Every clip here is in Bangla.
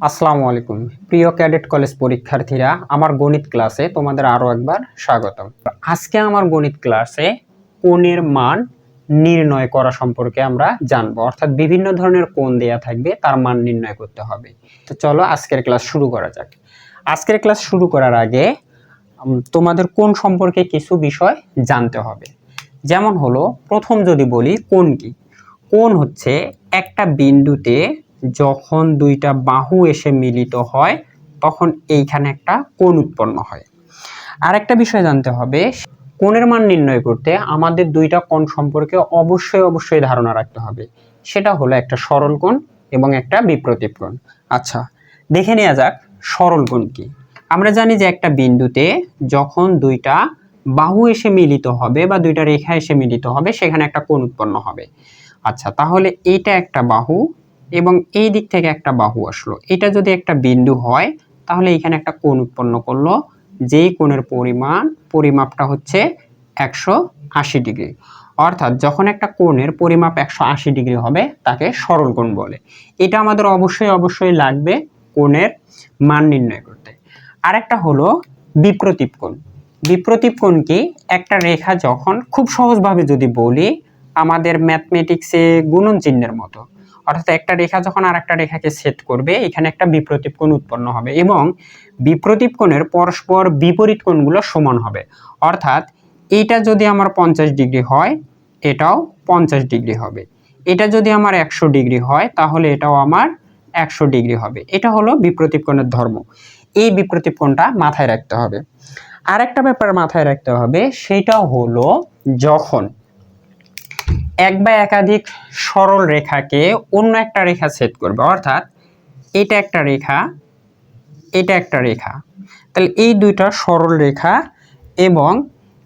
আসসালামু আলাইকুম প্রিয় ক্যাডেট কলেজ পরীক্ষার্থীরা, আমার গণিত ক্লাসে তোমাদের আরো একবার স্বাগতম। আজকে আমার গণিত ক্লাসে কোণের মান নির্ণয় করা সম্পর্কে আমরা জানবো, অর্থাৎ বিভিন্ন ধরনের কোণ দেয়া থাকবে, তার মান নির্ণয় করতে হবে। তো চলো আজকের ক্লাস শুরু করা যাক। আজকের ক্লাস শুরু করার আগে তোমাদের কোণ সম্পর্কে কিছু বিষয় জানতে হবে। যেমন হলো, প্রথম যদি বলি কোণ কি। কোণ হচ্ছে একটা বিন্দুতে যখন দুইটা বাহু এসে মিলিত হয় তখন এইখানে একটা কোণ উৎপন্ন হয়। আর একটা বিষয় জানতে হবে, কোণের মান নির্ণয় করতে আমাদের দুইটা কোণ সম্পর্কে অবশ্যই ধারণা রাখতে হবে। সেটা হলো একটা সরল কোণ এবং একটা বিপ্রতীপ কোণ। আচ্ছা, দেখে নেওয়া যাক সরল কোণ কি। আমরা জানি যে একটা বিন্দুতে যখন দুইটা বাহু এসে মিলিত হবে বা দুইটা রেখা এসে মিলিত হবে সেখানে একটা কোণ উৎপন্ন হবে। আচ্ছা, তাহলে এইটা একটা বাহু এবং এই দিক থেকে একটা বাহু আসলো, এটা যদি একটা বিন্দু হয় তাহলে এখানে একটা কোণ উৎপন্ন করলো, যেই কোণের পরিমাপটা হচ্ছে 180 ডিগ্রি। অর্থাৎ যখন একটা কোণের পরিমাপ 180 ডিগ্রি হবে তাকে সরল কোণ বলে। এটা আমাদের অবশ্যই লাগবে কোণের মান নির্ণয় করতে। আরেকটা হলো বিপ্রতীপ কোণ। বিপ্রতীপ কোণ কি? একটা রেখা যখন, খুব সহজভাবে যদি বলি, আমাদের ম্যাথমেটিক্সে গুণন চিহ্নের মতো, অর্থাৎ একটা রেখা যখন আর একটা রেখাকে ছেদ করবে এখানে একটা বিপ্রতীপ কোণ উৎপন্ন হবে এবং বিপ্রতীপ কোণের পরস্পর বিপরীত কোণগুলো সমান হবে। অর্থাৎ এইটা যদি আমার 50 ডিগ্রি হয় এটাও 50 ডিগ্রি হবে, এটা যদি আমার 100 ডিগ্রি হয় তাহলে এটাও আমার 100 ডিগ্রি হবে। এটা হলো বিপ্রতীপ কোণের ধর্ম। এই বিপ্রতীপ কোণটা মাথায় রাখতে হবে। আরেকটা ব্যাপার মাথায় রাখতে হবে, সেটা হলো যখন এক বা একাধিক সরল রেখাকে অন্য একটা রেখা ছেদ করবে, অর্থাৎ এটা একটা রেখা, এটা একটা রেখা, তাহলে এই দুইটা সরল রেখা এবং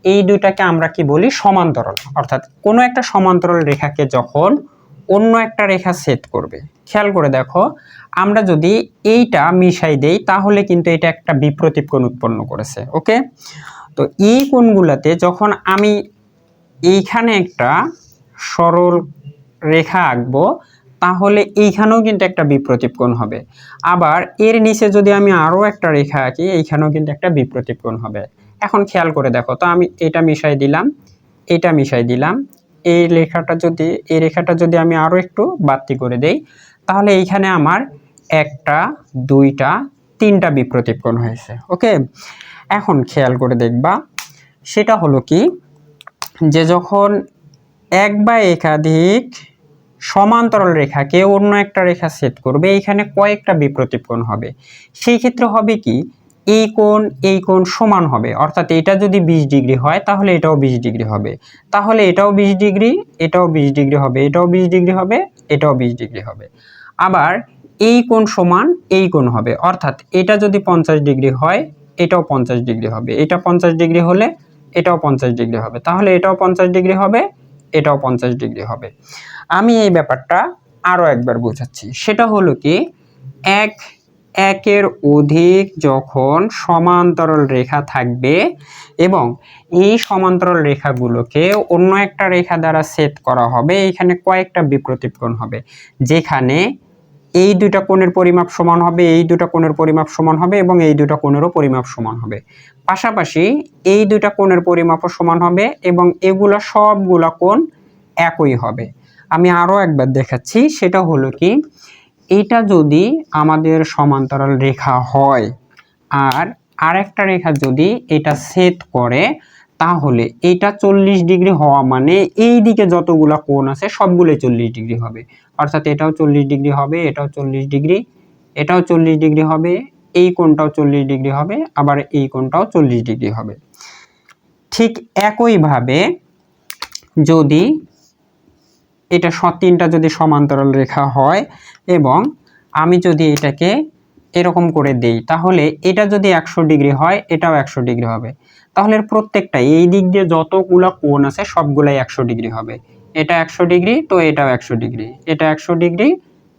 এই দুইটাকে আমরা কি বলি? সমান্তরাল। অর্থাৎ কোনো একটা সমান্তরাল রেখাকে যখন অন্য একটা রেখা ছেদ করবে, খেয়াল করে দেখো, আমরা যদি এইটা মিশাই দেই তাহলে কিন্তু এটা একটা বিপ্রতীপ কোণ উৎপন্ন করেছে। ওকে, তো এই কোণগুলোতে যখন আমি এইখানে একটা সরল রেখা আঁকবো তাহলে এইখানেও কিন্তু একটা বিপ্রতীপ কোণ হবে। আবার এর নিচে যদি আমি আরো একটা রেখা আঁকি এইখানেও কিন্তু একটা বিপ্রতীপ কোণ হবে। এখন খেয়াল করে দেখো তো, আমি এটা মিশাই দিলাম, এটা মিশাই দিলাম, এই রেখাটা যদি আমি আরো একটু বাড়তি করে দেই তাহলে এইখানে আমার একটা, দুইটা, তিনটা বিপ্রতীপ কোণ হয়েছে। ওকে, এখন খেয়াল করে দেখবা, সেটা হলো কি, যে যখন এক বা একাধিক সমান্তরাল রেখাকে অন্য একটা রেখা ছেদ করবে এইখানে কয়েকটা বিপ্রতীপ কোণ হবে। সেই ক্ষেত্রে হবে কি, এই কোণ সমান হবে। অর্থাৎ এটা যদি 20 ডিগ্রি হয় তাহলে এটাও 20 ডিগ্রি হবে, তাহলে এটাও 20 ডিগ্রি, এটাও 20 ডিগ্রি হবে, এটাও 20 ডিগ্রি হবে, এটাও 20 ডিগ্রি হবে। আবার এই কোণ সমান এই কোণ হবে, অর্থাৎ এটা যদি 50 ডিগ্রি হয় এটাও 50 ডিগ্রি হবে, এটা 50 ডিগ্রি হলে এটাও 50 ডিগ্রি হবে, তাহলে এটাও 50 ডিগ্রি হবে, এটাও 50 ডিগ্রি হবে। আমি এই ব্যাপারটা আরো একবার বোঝাচ্ছি, সেটা হলো কি, একের অধিক যখন সমান্তরাল রেখা থাকবে এবং এই সমান্তরাল রেখাগুলোকে অন্য একটা রেখা দ্বারা ছেদ করা হবে, এখানে কয়েকটা বিপ্রতীপ কোণ হবে, যেখানে এই দুইটা কোণের পরিমাপ সমান হবে, এই দুইটা কোণের পরিমাপ সমান হবে এবং এই দুইটা কোণেরও পরিমাপ সমান হবে। পাশাপাশি এই দুইটা কোণের পরিমাপও সমান হবে এবং এগুলা সবগুলা কোণ একই হবে। আমি আরো একবার দেখাচ্ছি, সেটা হলো কি, এটা যদি আমাদের সমান্তরাল রেখা হয় আর আরেকটা রেখা যদি এটা ছেদ করে তাহলে এটা 40 ডিগ্রি হওয়া মানে এই দিকে যতগুলা কোণ আছে সবগুলোই 40 ডিগ্রি হবে। অর্থাৎ এটাও 40 ডিগ্রি হবে, এটাও 40 ডিগ্রি, এটাও 40 ডিগ্রি হবে, এই কোণটাও 40 ডিগ্রি হবে, আবার এই কোণটাও 40 ডিগ্রি হবে। ঠিক একইভাবে যদি এটা তিনটা যদি সমান্তরাল রেখা হয় এবং আমি যদি এটাকে এরকম করে দেই তাহলে এটা যদি 100 ডিগ্রি হয় এটাও 100 ডিগ্রি হবে, তাহলে এর প্রত্যেকটা এই দিক দিয়ে যতগুলা কোণ আছে সবগুলাই 100 ডিগ্রি হবে। এটা 100 ডিগ্রি তো এটাও 100 ডিগ্রি, এটা 100 ডিগ্রি,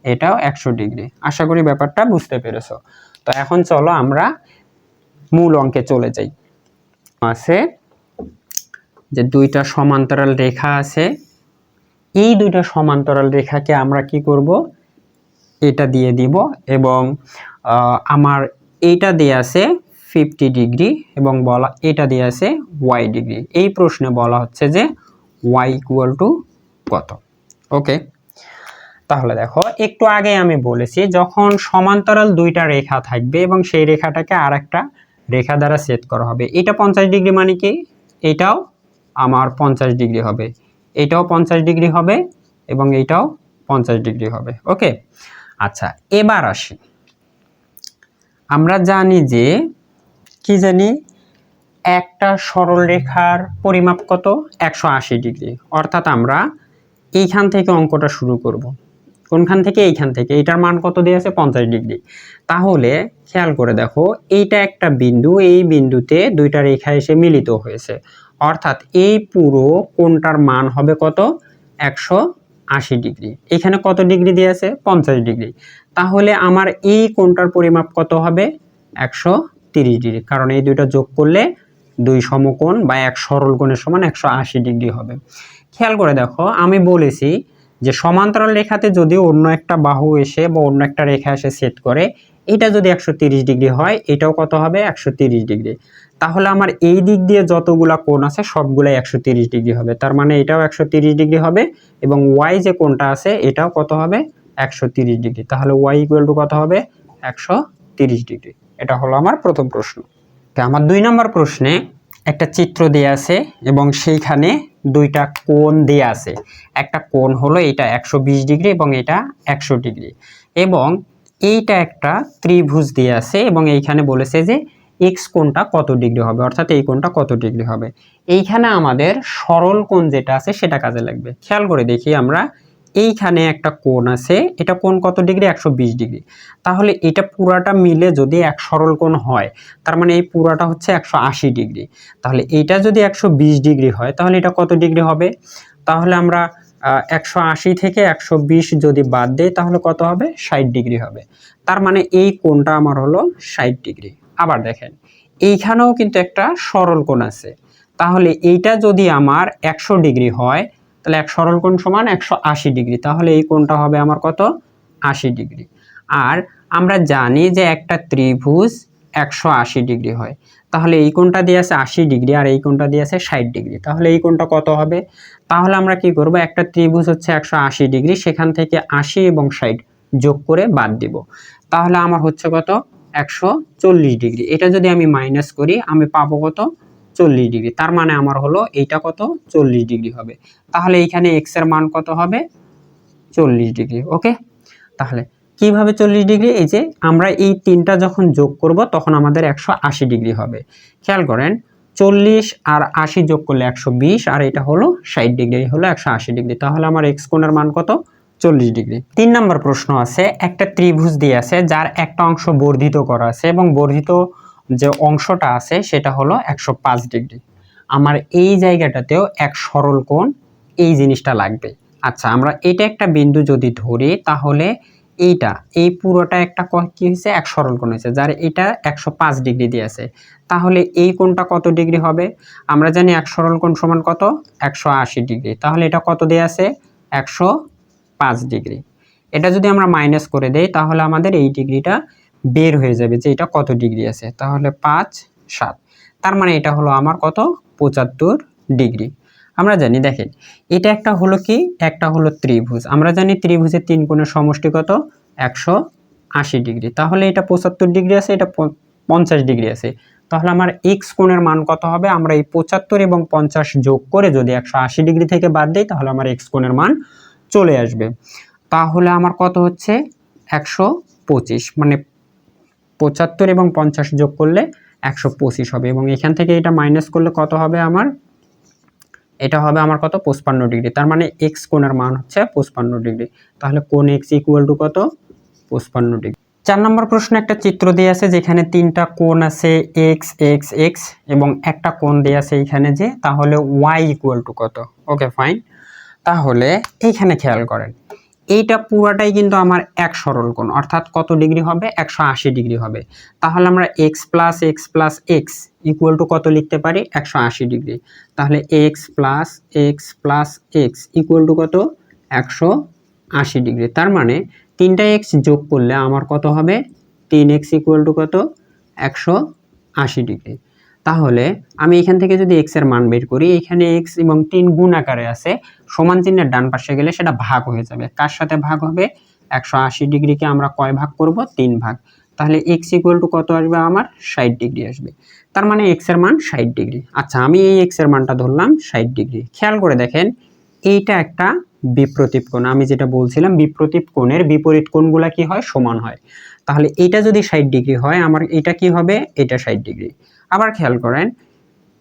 এটাও 100 ডিগ্রি। আশা করি ব্যাপারটা বুঝতে পেরেছো। তো এখন চলো আমরা মূল অঙ্কে চলে যাই। আছে যে দুইটা সমান্তরাল রেখা আছে, এই দুইটা সমান্তরাল রেখাকে আমরা কি করব, এটা দিয়ে দিব এবং আমার এইটা দিয়ে আছে 50 ডিগ্রি এবং বলা এটা দিয়ে আছে y ডিগ্রি। এই প্রশ্নে বলা হচ্ছে যে y ইকুয়াল টু কত। ওকে, তাহলে দেখো একটু আগে আমি বলেছি যখন সমান্তরাল দুইটা রেখা থাকবে এবং সেই রেখাটাকে আর একটা রেখা দ্বারা সেট করা হবে, এটা 50 ডিগ্রি মানে কি এটাও আমার 50 ডিগ্রি হবে, এটাও 50 ডিগ্রি হবে এবং এটাও 50 ডিগ্রি হবে। ওকে, আচ্ছা এবার আসি, আমরা জানি যে কি জানি একটা সরল রেখার পরিমাপ কত 180 ডিগ্রি, অর্থাৎ আমরা এইখান থেকে অঙ্কটা শুরু করব। কোনখান থেকে? এইখান থেকে। এটার মান কত দিয়ে আছে 50 ডিগ্রি। তাহলে খেয়াল করে দেখো এইটা একটা বিন্দু, এই বিন্দুতে দুইটা রেখা এসে মিলিত হয়েছে, অর্থাৎ এই পুরো কোণটার মান হবে কত 180 ডিগ্রি। এখানে কত ডিগ্রি দিয়ে আছে 50 ডিগ্রি। তাহলে আমার এই কোণটার পরিমাপ কত হবে 130 ডিগ্রি, কারণ এই দুইটা যোগ করলে দুই সমকোণ বা এক সরল কোণের সমান 180 ডিগ্রি হবে। খেয়াল করে দেখো আমি বলেছি যে সমান্তরাল রেখাতে যদি অন্য একটা বাহু এসে বা অন্য একটা রেখা এসে সেট করে, এটা যদি 130 ডিগ্রি হয় এটাও কত হবে 130 ডিগ্রি। তাহলে আমার এই দিক দিয়ে যতগুলা কোণ আছে সবগুলাই 130 ডিগ্রি হবে, তার মানে এটাও 130 ডিগ্রি হবে এবং ওয়াই যে কোণটা আছে এটাও কত হবে 130 ডিগ্রি। তাহলে ওয়াই ইকুয়াল টু কত হবে 130 ডিগ্রি। এটা হলো আমার প্রথম প্রশ্ন। আমার 2 নম্বর প্রশ্নে একটা চিত্র দেয়া আছে এবং সেইখানে দুইটা কোণ দেয়া আছে। একটা কোণ হলো এটা 120 ডিগ্রি এবং এটা 100 ডিগ্রি এবং এইটা একটা ত্রিভুজ দেয়া আছে এবং এইখানে বলেছে যে x কোণটা কত ডিগ্রি হবে, অর্থাৎ এই কোণটা কত ডিগ্রি হবে। এইখানে আমাদের সরল কোণ যেটা আছে সেটা কাজে লাগবে। খেয়াল করে দেখি আমরা, এইখানে একটা কোণ আছে, এটা কোণ কত ডিগ্রি 120 ডিগ্রি। তাহলে এটা পুরাটা মিলে যদি এক সরল কোণ হয় তার মানে এই পুরাটা হচ্ছে 180 ডিগ্রি। তাহলে এটা যদি 120 ডিগ্রি হয় তাহলে এটা কত ডিগ্রি হবে? তাহলে আমরা 180 থেকে 120 যদি বাদ দেই তাহলে কত হবে 60 ডিগ্রি হবে। তার মানে এই কোণটা আমার হলো 60 ডিগ্রি। আবার দেখেন এইখানেও কিন্তু একটা সরল কোণ আছে, তাহলে এইটা যদি আমার 100 ডিগ্রি হয় তাহলে এক সরল কোণ সমান 180 ডিগ্রি, তাহলে এই কোণটা হবে আমার কত 80 ডিগ্রি। আর আমরা জানি যে একটা ত্রিভুজ 180 ডিগ্রি হয়, তাহলে এই কোণটা দিয়ে আছে 80 ডিগ্রি আর এই কোণটা দিয়ে আছে 60 ডিগ্রি, তাহলে এই কোণটা কত হবে? তাহলে আমরা কি করব, একটা ত্রিভুজ হচ্ছে 180 ডিগ্রি, সেখান থেকে 80 এবং 60 যোগ করে বাদ দিব, তাহলে আমার হচ্ছে কত 140 ডিগ্রি। এটা যদি আমি মাইনাস করি আমি পাবো কত 40 ডিগ্রি। তার মানে আমার হলো এইটা কত 40 ডিগ্রি হবে। তাহলে এইখানে x এর মান কত হবে 40 ডিগ্রি। ওকে, তাহলে কিভাবে 40 ডিগ্রি? এই যে আমরা এই তিনটা যখন যোগ করব তখন আমাদের 180 ডিগ্রি হবে। খেয়াল করেন 40 আর 80 যোগ করলে 120 আর এটা হলো 60 ডিগ্রি, হলো 180 ডিগ্রি। তাহলে আমার x কোণের মান কত 40 ডিগ্রি। 3 নম্বর প্রশ্ন আছে, একটা ত্রিভুজ দিয়ে আছে যার একটা অংশ বর্ধিত করা আছে এবং বর্ধিত যে অংশটা আছে সেটা হলো 105 ডিগ্রি। আমার এই জায়গাটাতেও এক সরল কোণ এই জিনিসটা লাগবে। আচ্ছা আমরা এটা একটা বিন্দু যদি ধরি তাহলে এইটা এই পুরোটা একটা কি হয়েছে এক সরল কোণ হয়েছে যার এটা 105 ডিগ্রি দিয়ে আছে। তাহলে এই কোণটা কত ডিগ্রি হবে? আমরা জানি এক সরল কোণ সমান কত 180 ডিগ্রি। তাহলে এটা কত দিয়ে আছে 105 ডিগ্রি। এটা যদি আমরা মাইনাস করে দেই তাহলে আমাদের এই ডিগ্রিটা বের হয়ে যাবে যে এটা কত ডিগ্রি আছে। তাহলে 5 7, তার মানে এটা হলো আমার কত 75 ডিগ্রি। আমরা জানি দেখেন এটা একটা হলো কি, একটা হলো ত্রিভুজ। আমরা জানি ত্রিভুজের তিন কোণের সমষ্টি কত 180 ডিগ্রি। তাহলে এটা 75 ডিগ্রি আছে, এটা 50 ডিগ্রি আছে। তাহলে আমার x কোণের মান কত হবে? আমরা এই 75 এবং 50 যোগ করে যদি 180 ডিগ্রি থেকে বাদ দেই তাহলে আমার x কোণের মান চলে আসবে। তাহলে আমার কত হচ্ছে 125, মানে 75 এবং 50 যোগ করলে 125 হবে এবং এখান থেকে এটা মাইনাস করলে কত হবে আমার? এটা হবে আমার কত 55 ডিগ্রি। তার মানে x কোণের মান হচ্ছে 55 ডিগ্রি। তাহলে কোণ x ইকুয়াল টু কত 55 ডিগ্রি। 4 নম্বর প্রশ্নে একটা চিত্র দেয়া আছে যেখানে তিনটা কোণ আছে x x x এবং একটা কোণ দেয়া আছে এখানে যে, তাহলে y ইকুয়াল টু কত? Okay fine. তাহলে এইখানে খেয়াল করেন এইটা পুরাটাই কিন্তু আমার এক সরল কোণ, অর্থাৎ কত ডিগ্রি হবে 180 ডিগ্রি হবে। তাহলে আমরা x plus x plus x equal to কত লিখতে পারি 180 ডিগ্রি। তাহলে x plus x plus x equal to কত 180 ডিগ্রি। তার মানে তিনটা এক্স যোগ করলে আমার কত হবে, 3x ইকুয়াল টু কত, 180 ডিগ্রি। তাহলে আমি এখান থেকে যদি x এর মান বের করি, এখানে x এবং 3 গুণ আকারে আছে, সমান চিহ্নের ডান পাশে গেলে সেটা ভাগ হয়ে যাবে। কার সাথে ভাগ হবে, 180 ডিগ্রিকে আমরা কয় ভাগ করব, 3 ভাগ। তাহলে x ইকুয়াল টু কত আসবে, আমার 60 ডিগ্রি আসবে। তার মানে x এর মান 60 ডিগ্রি। আচ্ছা, আমি এই x এর মানটা ধরলাম 60 ডিগ্রি। খেয়াল করে দেখেন, এইটা একটা বিপ্রতীপ কোণ। আমি যেটা বলছিলাম, বিপ্রতীপ কোণের বিপরীত কোণগুলা কি হয়, সমান হয়। তাহলে এইটা যদি 60 ডিগ্রি হয়, আমার এটা কি হবে, এটা 60 ডিগ্রি। আবার খেয়াল করেন,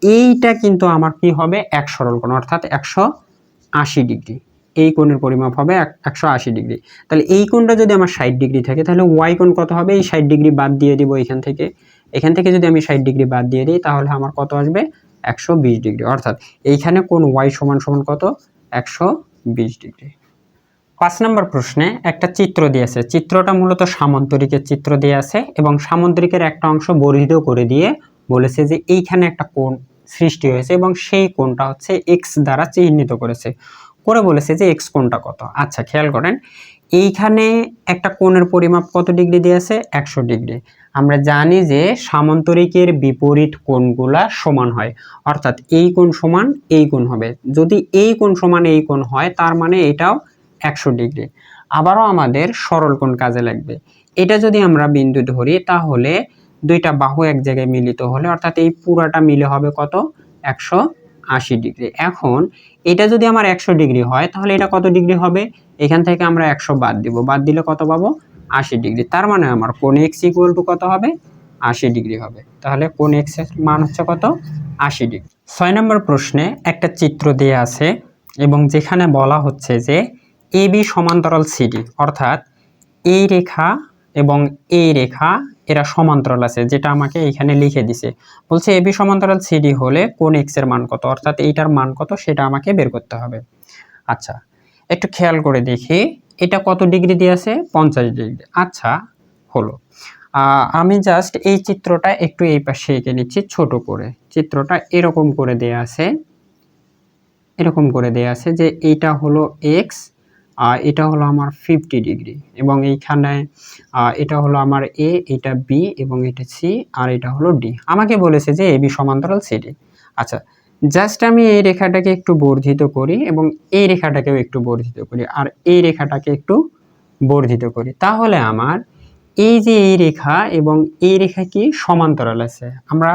এইটা কিন্তু আমার কি হবে, এক সরল কোণ, অর্থাৎ 180 ডিগ্রি। এই কোণের পরিমাপ হবে 180 ডিগ্রি। তাহলে এই কোণটা যদি আমার 60 ডিগ্রি থাকে, তাহলে ওয়াই কোণ কত হবে, এই 60 ডিগ্রি বাদ দিয়ে দিব এখান থেকে। এখান থেকে যদি আমি 60 ডিগ্রি বাদ দিয়ে দিই, তাহলে আমার কত আসবে, 120 ডিগ্রি। অর্থাৎ এইখানে কোণ ওয়াই সমান সমান কত, 120 ডিগ্রি। 5 নম্বর প্রশ্নে একটা চিত্র দিয়েছে। চিত্রটা মূলত সামান্তরিকের চিত্র দিয়ে আছে এবং সামান্তরিকের একটা অংশ বর্ধিত করে দিয়ে বলেছে যে এইখানে একটা কোণ সৃষ্টি হয়েছে এবং সেই কোণটা হচ্ছে এক্স দ্বারা চিহ্নিত করেছে, করে বলেছে যে এক্স কোণটা কত। আচ্ছা, খেয়াল করেন, এইখানে একটা কোণের পরিমাপ কত ডিগ্রি দিয়েছে, 100 ডিগ্রি। আমরা জানি যে সামান্তরিকের বিপরীত কোণগুলা সমান হয়, অর্থাৎ এই কোণ সমান এই কোণ হবে। যদি এই কোণ সমান এই কোণ হয়, তার মানে এটাও 100 ডিগ্রি। আবারও আমাদের সরল কোণ কাজে লাগবে। এটা যদি আমরা বিন্দু ধরি, তাহলে দুইটা বাহু এক জায়গায় মিলিত হলে, অর্থাৎ এই পুরাটা মিলে হবে কত, 180 ডিগ্রি। এখন এটা যদি আমার 100 ডিগ্রি হয়, তাহলে এটা কত ডিগ্রি হবে, এখান থেকে আমরা 100 বাদ দিব, বাদ দিলে কত পাবো, 80 ডিগ্রি। তার মানে আমার কোণ x ইকুয়াল টু কত হবে, 80 ডিগ্রি হবে। তাহলে কোণ x এর মান হচ্ছে কত, 80 ডিগ্রি। 6 নম্বর প্রশ্নে একটা চিত্র দেয়া আছে এবং যেখানে বলা হচ্ছে যে AB সমান্তরাল CD, অর্থাৎ এই রেখা এবং এই রেখা এরা সমান্তরাল আছে, যেটা আমাকে এখানে লিখে দিছে। বলছে AB সমান্তরাল CD হলে কোণ x এর মান কত, অর্থাৎ এইটার মান কত সেটা আমাকে বের করতে হবে। আচ্ছা, একটু খেয়াল করে দেখি, এটা কত ডিগ্রি দিয়ে আছে, 50 ডিগ্রি। আচ্ছা, হলো। আমি জাস্ট এই চিত্রটা একটু এই পাশে এঁকে নিচ্ছি ছোট করে। চিত্রটা এরকম করে দেয়া আছে, এরকম করে দেয়া আছে যে এইটা হলো x, এটা হলো আমার 50 ডিগ্রি এবং এইখানে এটা হলো আমার a, এটা b এবং এটা c, আর এটা হলো d। আমাকে বলেছে যে AB সমান্তরাল CD। আচ্ছা, জাস্ট আমি এই রেখাটাকে একটু বর্ধিত করি এবং এই রেখাটাকেও একটু বর্ধিত করি আর এই রেখাটাকে একটু বর্ধিত করি, তাহলে আমার এই যে এই রেখা এবং এই রেখা কি সমান্তরাল আছে। আমরা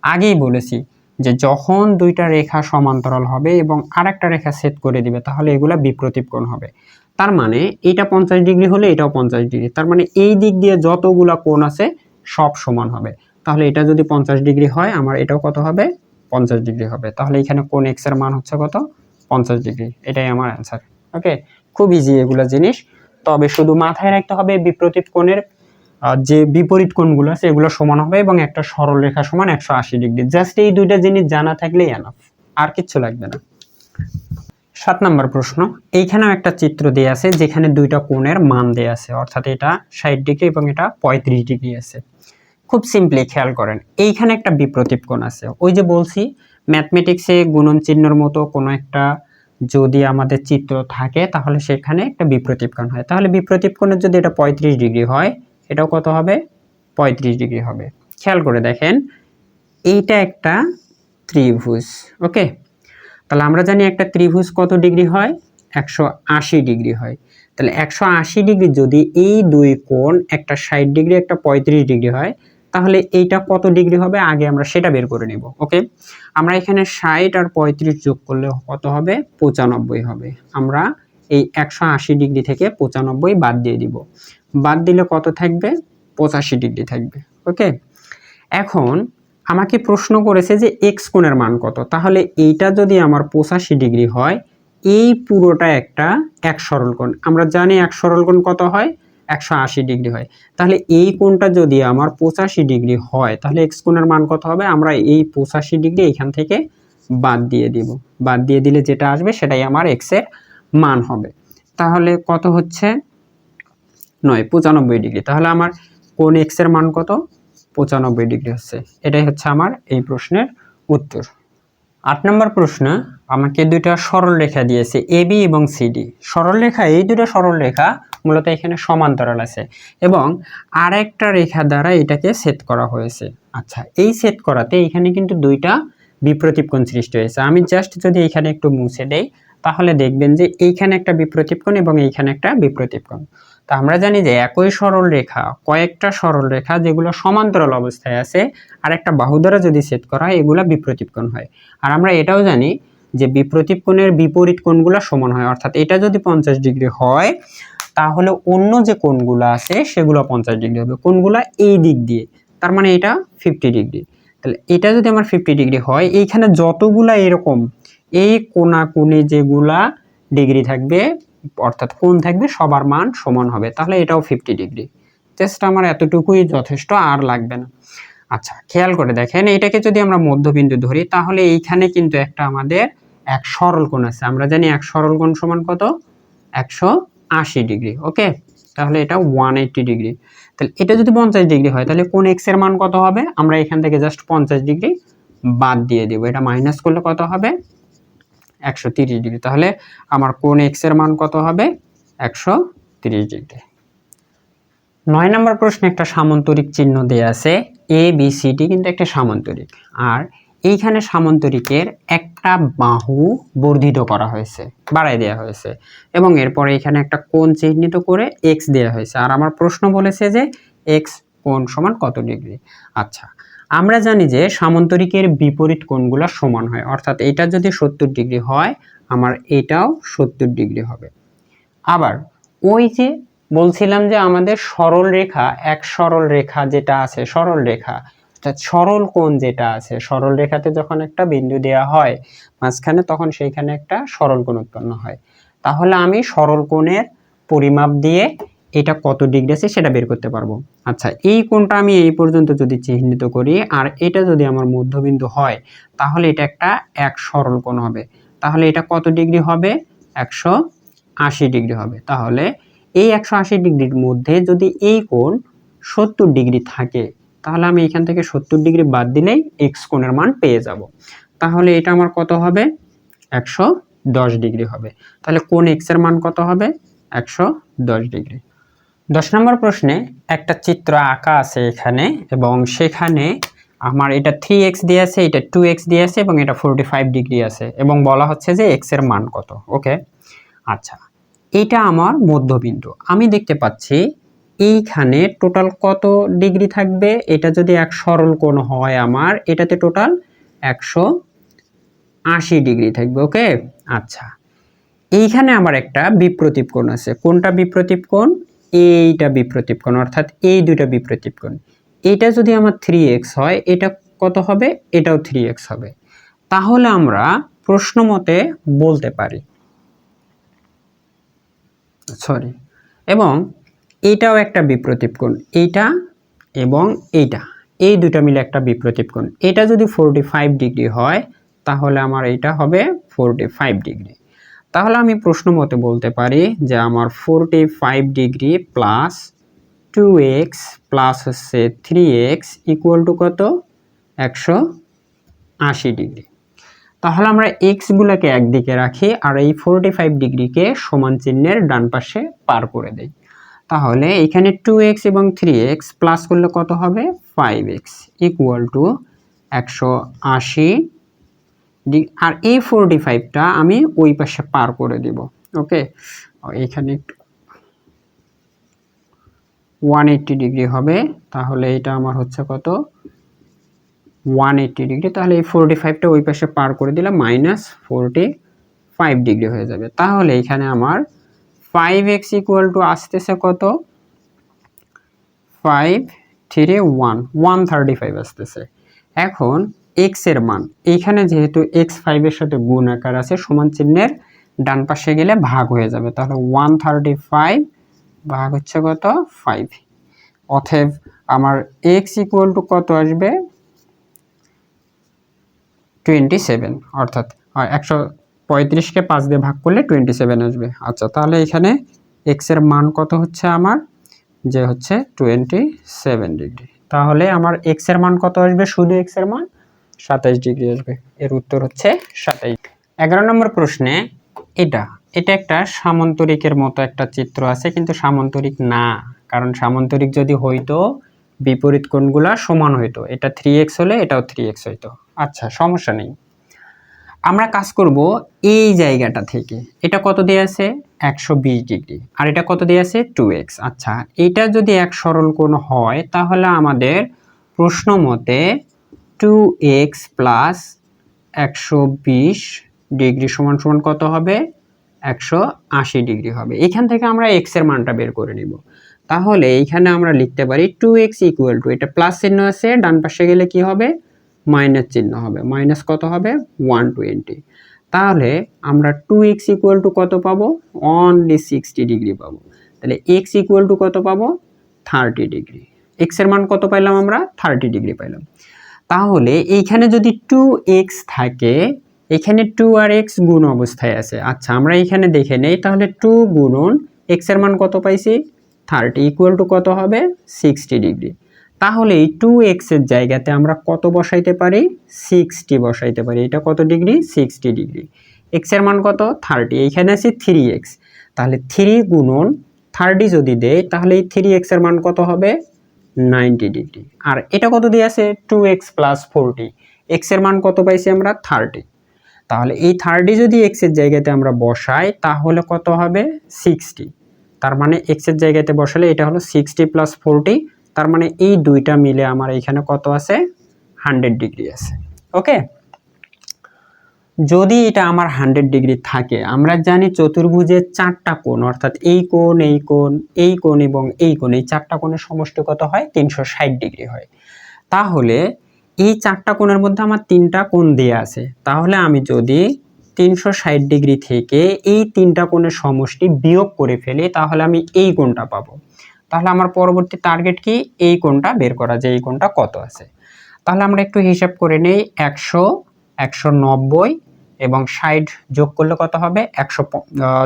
আগেই বলেছি যে যখন দুইটা রেখা সমান্তরাল হবে এবং আরেকটা রেখা ছেদ করে দিবে, তাহলে এগুলা বিপ্রতীপ কোণ হবে। তার মানে এটা 50 ডিগ্রি হলে এটাও 50 ডিগ্রি। তার মানে এই দিক দিয়ে যতগুলা কোণ আছে সব সমান হবে। তাহলে এটা যদি 50 ডিগ্রি হয়, আমার এটাও কত হবে, 50 ডিগ্রি হবে। তাহলে এখানে কোণ x এর মান হচ্ছে কত, 50 ডিগ্রি। এটাই আমার অ্যান্সার। ওকে, খুব ইজি এগুলা জিনিস। তবে শুধু মাথায় রাখতে হবে বিপ্রতীপ কোণের যে বিপরীত কোণগুলো আছে এগুলো সমান হবে এবং একটা সরল রেখা সমান 180 ডিগ্রি। জাস্ট এই দুইটা জিনিস জানা থাকলেই এনাফ, আর কিচ্ছু লাগবে না। 7 নম্বর প্রশ্ন, এইখানেও একটা চিত্র দেয়া আছে যেখানে দুইটা কোণের মান দেয়া আছে, অর্থাৎ এটা 60 ডিগ্রি এবং এটা 35 ডিগ্রি আছে। খুব সিম্পলি খেয়াল করেন, এইখানে একটা বিপ্রতীপ কোণ আছে। ওই যে বলছি ম্যাথমেটিক্সে গুণন চিহ্নের মতো কোনো একটা যদি আমাদের চিত্র থাকে, তাহলে সেখানে একটা বিপ্রতীপ কোণ হয়। তাহলে বিপ্রতীপ কোণের যদি এটা 35 ডিগ্রি হয়, এটাও কত হবে, 35 ডিগ্রি হবে। খেয়াল করে দেখেন, এইটা একটা ত্রিভুজ। ওকে, তাহলে আমরা জানি একটা ত্রিভুজ কত ডিগ্রি হয়, 180 ডিগ্রি হয়। তাহলে 180 ডিগ্রি যদি এই দুই কোণ, একটা 60 ডিগ্রি একটা 35 ডিগ্রি হয়, তাহলে এইটা কত ডিগ্রি হবে, আগে আমরা সেটা বের করে নিব। ওকে, আমরা এখানে 60 আর 35 যোগ করলে কত হবে, 95 হবে। আমরা এই 180 ডিগ্রি থেকে 95 বাদ দিয়ে দিব, বাদ দিলে কত থাকবে, 85 ডিগ্রি থাকবে। ওকে, এখন আমাকে প্রশ্ন করেছে যে এক্স কোণের মান কত। তাহলে এইটা যদি আমার 85 ডিগ্রি হয়, এই পুরোটা একটা এক সরল কোণ। আমরা জানি এক সরল কোণ কত হয়, 180 ডিগ্রি হয়। তাহলে এই কোণটা যদি আমার 85 ডিগ্রি হয়, তাহলে এক্স কোণের মান কত হবে, আমরা এই 85 ডিগ্রি এখান থেকে বাদ দিয়ে দিব। বাদ দিয়ে দিলে যেটা আসবে সেটাই আমার এক্স এর মান হবে। তাহলে কত হচ্ছে, 95 ডিগ্রি। তাহলে আমার কোণ এক্স এর মান কত, 95 ডিগ্রি হচ্ছে। এটাই হচ্ছে আমার এই প্রশ্নের উত্তর। 8 নম্বর প্রশ্ন, আমাকে দুইটা সরল রেখা দিয়েছে AB এবং CD। সরল রেখা, এই দুটো সরল রেখা মূলত এখানে সমান্তরাল আছে এবং আরেকটা রেখা দ্বারা এটাকে ছেদ করা হয়েছে। আচ্ছা, এই ছেদ করাতে এখানে কিন্তু দুইটা বিপ্রতীপ কোণ সৃষ্টি হয়েছে। আমি জাস্ট যদি এখানে একটু মুছে দেই তাহলে দেখবেন যে এইখানে একটা বিপ্রতীপ কোণ এবং এইখানে একটা বিপ্রতীপ কোণ। তা আমরা জানি যে একই সরল রেখা, কয়েকটা সরল রেখা যেগুলো সমান্তরাল অবস্থায় আছে আর একটা বাহু দ্বারা যদি ছেদ করা হয় এগুলা বিপ্রতীপ কোণ হয়। আর আমরা এটাও জানি যে বিপ্রতীপ কোণের বিপরীত কোণগুলো সমান হয়, অর্থাৎ এটা যদি 50 ডিগ্রি হয় তাহলে অন্য যে কোণগুলো আছে সেগুলো 50 ডিগ্রি হবে। কোণগুলো এই দিক দিয়ে, তার মানে এটা 50 ডিগ্রি। তাহলে এটা যদি আমার 50 ডিগ্রি হয়, এইখানে যতগুলা এরকম এই কোণাকুণি যেগুলা ডিগ্রি থাকবে অর্থাৎ কোণ থাকবে সবার মান সমান হবে, তাহলে এটাও 50 ডিগ্রি। জাস্ট আমার এতটুকুই যথেষ্ট, আর লাগবে না। আচ্ছা, খেয়াল করে দেখেন, এটাকে যদি আমরা মধ্যবিন্দু ধরি তাহলে এইখানে কিন্তু একটা আমাদের এক সরল কোণ আছে। আমরা জানি এক সরল কোণ সমান কত? 180 ডিগ্রি। ওকে, তাহলে এটা 180 ডিগ্রি। তাহলে এটা যদি 50 ডিগ্রি হয় তাহলে কোণ x এর মান কত হবে? আমরা এখান থেকে জাস্ট 50 ডিগ্রি বাদ দিয়ে দেব। এটা মাইনাস করলে কত হবে? 130 ডিগ্রি। তাহলে আমার কোণ x এর মান কত হবে? 130 ডিগ্রি। 9 নম্বর প্রশ্নে একটা সামান্তরিক চিহ্ন দেয়া আছে এ বি সি ডি, কিন্তু একটা সামান্তরিক। আর এইখানে সামান্তরিকের একটা বাহু বর্ধিত করা হয়েছে, বাড়াই দেওয়া হয়েছে এবং এরপরে এখানে একটা কোণ চিহ্নিত করে x দেওয়া হয়েছে। আর আমার প্রশ্ন বলেছে যে x কোণ সমান কত ডিগ্রি। আচ্ছা, আমরা জানি যে সামান্তরিকের বিপরীত কোণগুলো সমান হয়, অর্থাৎ এটা যদি 70 ডিগ্রি হয় আমার এটাও 70 ডিগ্রি হবে। আবার ওই যে বলছিলাম যে আমাদের সরল রেখা, এক সরল রেখা যেটা আছে, সরল রেখা অর্থাৎ সরল কোণ যেটা আছে, সরল রেখাতে যখন একটা বিন্দু দেয়া হয় মাঝখানে, তখন সেইখানে একটা সরল কোণ উৎপন্ন হয়। তাহলে আমি সরল কোণের পরিমাপ দিয়ে এটা কত ডিগ্রি আছে সেটা বের করতে পারবো। আচ্ছা, এই কোণটা আমি এই পর্যন্ত যদি চিহ্নিত করি আর এটা যদি আমার মধ্যবিন্দু হয় তাহলে এটা একটা এক সরল কোণ হবে। তাহলে এটা কত ডিগ্রি হবে? 180 ডিগ্রি হবে। তাহলে এই 180 ডিগ্রির মধ্যে যদি এই কোণ 70 ডিগ্রি থাকে তাহলে আমি এখান থেকে 70 ডিগ্রি বাদ দিলেই x কোণের মান পেয়ে যাব। তাহলে এটা আমার কত হবে? 110 ডিগ্রি হবে। তাহলে কোণ x এর মান কত হবে? 110 ডিগ্রি। 10 নম্বর প্রশ্নে একটা চিত্র আঁকা আছে এখানে এবং সেখানে আমার এটা 3x দিয়ে আছে, এটা 2x দিয়ে আছে এবং এটা 45 ডিগ্রি আছে এবং বলা হচ্ছে যে x এর মান কত। ওকে, আচ্ছা, এটা আমার মধ্যবিন্দু। আমি দেখতে পাচ্ছি এইখানে টোটাল কত ডিগ্রি থাকবে? এটা যদি এক সরল কোণ হয় আমার, এটাতে টোটাল 180 ডিগ্রি থাকবে। ওকে, আচ্ছা, এইখানে আমার একটা বিপ্রতীপ কোণ আছে। কোনটা বিপ্রতীপ কোণ? এইটা বিপ্রতীপ কোণ, অর্থাৎ এই দুইটা বিপ্রতীপ কোণ। এটা যদি আমার 3x হয়, এটা কত হবে? এটাও 3x হবে। তাহলে আমরা প্রশ্ন মতে বলতে পারি, সরি, এবং এইটাও একটা বিপ্রতীপ কোণ, এইটা এবং এইটা, এই দুটো মিলে একটা বিপ্রতীপ কোণ। এটা যদি 45 ডিগ্রি হয় তাহলে আমার এইটা হবে 45 ডিগ্রি। তাহলে আমি প্রশ্ন মতে বলতে পারি যে আমার 45 ডিগ্রি প্লাস 2x প্লাস হচ্ছে 3x ইকুয়াল টু কত? 180 ডিগ্রি। তাহলে আমরা x গুলোকে একদিকে রাখি আর এই 45 ডিগ্রিকে সমান চিহ্নের ডান পাশে পার করে দেই। তাহলে এখানে 2x এবং 3x প্লাস করলে কত হবে? 5x equal to 180। আর এই 45টা আমি ওই পাশে পার করে দিব। ওকে, এখানে 180 ডিগ্রি হবে। তাহলে এটা আমার হচ্ছে কত? 180 ডিগ্রি। তাহলে এই 45টা ওই পাশে পার করে দিলাম, মাইনাস 45 ডিগ্রি হয়ে যাবে। তাহলে এখানে আমার 5x ইকুয়াল টু আসতেছে কত? 5 3 1 135 আসতেছে। এখন x এর মান, এইখানে যেহেতু x 5 এর সাথে গুণ আকার আছে, সমান চিহ্নের ডান পাশে গেলে ভাগ হয়ে যাবে। তাহলে 135 ভাগ হচ্ছে কত? 5। অতএব আমার x ইকুয়াল টু কত আসবে? 27, অর্থাৎ 135কে 5 দিয়ে ভাগ করলে 27 আসবে। আচ্ছা, তাহলে এখানে x এর মান কত হচ্ছে আমার? যে হচ্ছে 27 ডিগ্রি। তাহলে আমার x এর মান কত আসবে? শুধু x এর মান 27 ডিগ্রি আসবে। এর উত্তর হচ্ছে 27। 11 নম্বর প্রশ্নে এটা এটা একটা সামান্তরিকের মতো একটা চিত্র আছে, কিন্তু সামান্তরিক না, কারণ সামান্তরিক যদি হইতো বিপরীত কোণগুলা সমান হইতো, এটা 3x হলে এটাও 3x হইতো। আচ্ছা, সমস্যা নেই, আমরা কাজ করব এই জায়গাটা থেকে। এটা কত দেয়া আছে? 120 ডিগ্রি। আর এটা কত দেয়া আছে? 2x। আচ্ছা, এটা যদি এক সরল কোণ হয় তাহলে আমাদের প্রশ্ন মতে 2x প্লাস 120 ডিগ্রি সমান সমান কত হবে? 180 ডিগ্রি হবে। এখান থেকে আমরা x এর মানটা বের করে নিব। তাহলে এইখানে আমরা লিখতে পারি 2x ইকুয়াল টু, এটা প্লাস চিহ্ন আছে, ডান পাশে গেলে কি হবে? মাইনাস চিহ্ন হবে। মাইনাস কত হবে? 120। তাহলে আমরা 2x ইকুয়াল টু কত পাবো? অনলি 60 ডিগ্রি পাবো। তাহলে x ইকুয়াল টু কত পাবো? 30 ডিগ্রি। x এর মান কত পাইলাম আমরা? 30 ডিগ্রি পাইলাম। তাহলে এইখানে যদি 2x থাকে, এখানে 2 আর x গুণ অবস্থায় আছে। আচ্ছা, আমরা এখানে দেখে নেই, তাহলে 2 গুণন x এর মান কত পাইছি? 30 ইকুয়াল টু কত হবে? 60 ডিগ্রি। তাহলে এই 2x এর জায়গাতে আমরা কত বসাইতে পারি? 60 বসাইতে পারি। এটা কত ডিগ্রি? 60 ডিগ্রি। x এর মান কত? 30। এইখানে আছে 3x, তাহলে 3 গুণন 30 যদি দেই তাহলে এই 3x এর মান কত হবে? 90 ডিগ্রি। আর এটা কত দিয়ে আছে? 2x plus 40। x এর মান কত পাইছি আমরা? 30। তাহলে এই 30 যদি x এর জায়গাতে আমরা বসাই তাহলে কত হবে? 60। তার মানে x এর জায়গাতে বসালে এটা হলো 60 প্লাস 40, তার মানে এই দুইটা মিলে আমার এখানে কত আছে? 100 ডিগ্রি আছে। ওকে, যদি এটা আমার 100 ডিগ্রি থাকে, আমরা জানি চতুর্ভুজের 4টা কোণ, অর্থাৎ এই কোণ, এই কোণ, এই কোণ এবং এই কোণ, এই 4টা কোণের সমষ্টি কত হয়? 360 ডিগ্রি হয়। তাহলে এই 4টা কোণের মধ্যে আমার 3টা কোণ দেয়া আছে, তাহলে আমি যদি 360 ডিগ্রি থেকে এই 3টা কোণের সমষ্টি বিয়োগ করে ফেলি তাহলে আমি এই কোণটা পাবো। তাহলে আমার পরবর্তী টার্গেট কি? এই কোণটা বের করা, যে এই কোণটা কত আছে। তাহলে আমরা একটু হিসাব করে নেই। 100, 190 এবং 60 যোগ করলে কত হবে?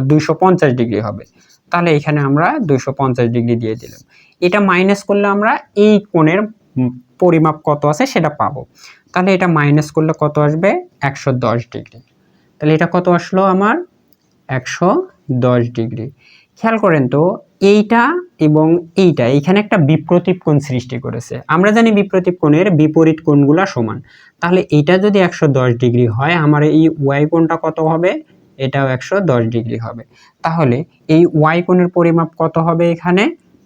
250 ডিগ্রি হবে। তাহলে এখানে আমরা 250 ডিগ্রি দিয়ে দিলাম। এটা মাইনাস করলে আমরা এই কোণের পরিমাপ কত আছে সেটা পাবো। তাহলে এটা মাইনাস করলে কত আসবে? 110 ডিগ্রি। তাহলে এটা কত আসলো আমার? 110 ডিগ্রি। খেয়াল করেন তো, এইটা এবং এইটা এখানে একটা বিপ্রতীপ কোণ সৃষ্টি করেছে। আমরা জানি বিপ্রতীপ কোণের বিপরীত কোণগুলা সমান। তাহলে এটা যদি 110 ডিগ্রি হয়, আমার এই ওয়াই কোণটা কত হবে? এটাও 110 ডিগ্রি হবে। তাহলে এই ওয়াই কোণের পরিমাপ কত হবে এখানে?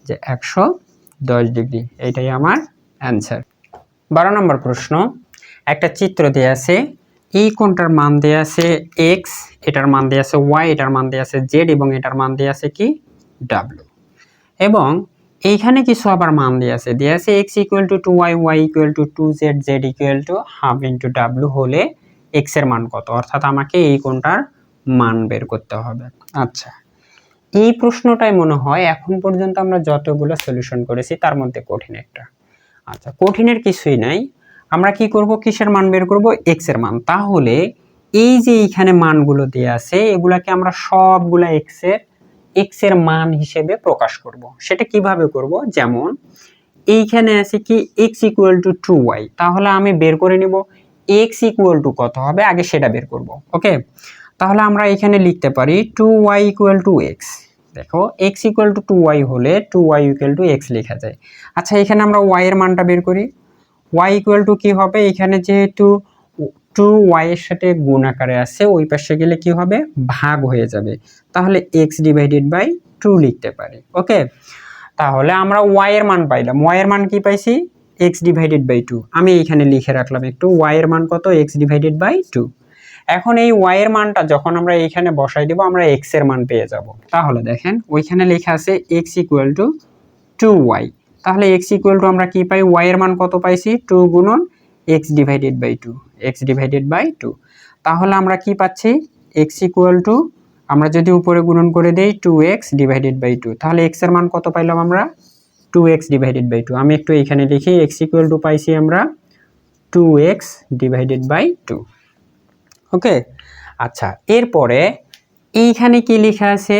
যে 110 ডিগ্রি। এটাই আমার অ্যান্সার। 12 নম্বর প্রশ্ন, একটা চিত্র দেয়া আছে, এই কোণটার মান দেয়া আছে x, এটার মান দেয়া আছে y, এটার মান দেয়া আছে z এবং এটার মান দেয়া আছে কি? w। এবং এইখানে কিছু আবার মান দেয়া আছে x equal to 2y, y equal to 2z, z equal to half into w হলে x এর মান কত? অর্থাৎ আমাকে এই কোণটার মান বের করতে হবে। আচ্ছা, এই প্রশ্নটাই মনে হয় এখন পর্যন্ত আমরা যতগুলো সলিউশন করেছি তার মধ্যে কঠিন একটা। আচ্ছা, কঠিনের কিছুই নাই, আমরা কি করব? কিসের মান বের করব? x এর মান। তাহলে এই যে এইখানে মানগুলো দেয়া আছে এগুলাকে আমরা সবগুলা x এর মান হিসেবে প্রকাশ করব। সেটা কিভাবে করব? যেমন এইখানে আছে কি x ইকুয়াল টু 2y, তাহলে আমি বের করে নিব x ইকুয়াল টু কত হবে আগে সেটা বের করব। ওকে, তাহলে আমরা এখানে লিখতে পারি 2y ইকুয়াল টু x। দেখো, x ইকুয়াল টু 2y হলে 2y ইকুয়াল টু x লেখা যায়। আচ্ছা, এখানে আমরা y এর মানটা বের করি। y ইকুয়াল টু কি হবে? এখানে যেহেতু 2y এর সাথে গুণ আকারে আছে, ওই পাশে গেলে কি হবে? ভাগ হয়ে যাবে। তাহলে x ডিভাইডেড বাই 2 লিখতে পারি। ওকে, তাহলে আমরা y এর মান পাইলাম। y এর মান কি পাইছি? x divided by 2। আমি এখানে লিখে রাখলাম একটু, y এর মান কত? x divided by 2। এখন এই y এর মানটা যখন আমরা এইখানে বসাই দেব আমরা x এর মান পেয়ে যাব। তাহলে দেখেন ওইখানে লেখা আছে x ইকুয়াল টু 2y। তাহলে x ইকুয়াল টু আমরা কি পাই? y এর মান কত পাইছি? 2 গুণন x divided by 2, x divided by 2। তাহলে আমরা কি পাচ্ছি? x ইকুয়াল টু, আমরা যদি উপরে গুণন করে দেই 2x ডিভাইডেড বাই 2, তাহলে x এর মান কত পাইলাম আমরা? 2x divided by 2। আমি একটু এখানে লিখি, x ইকুয়াল টু পাইছি আমরা 2x ডিভাইডেড বাই 2। ওকে, আচ্ছা, এরপরে এইখানে কি লেখা আছে?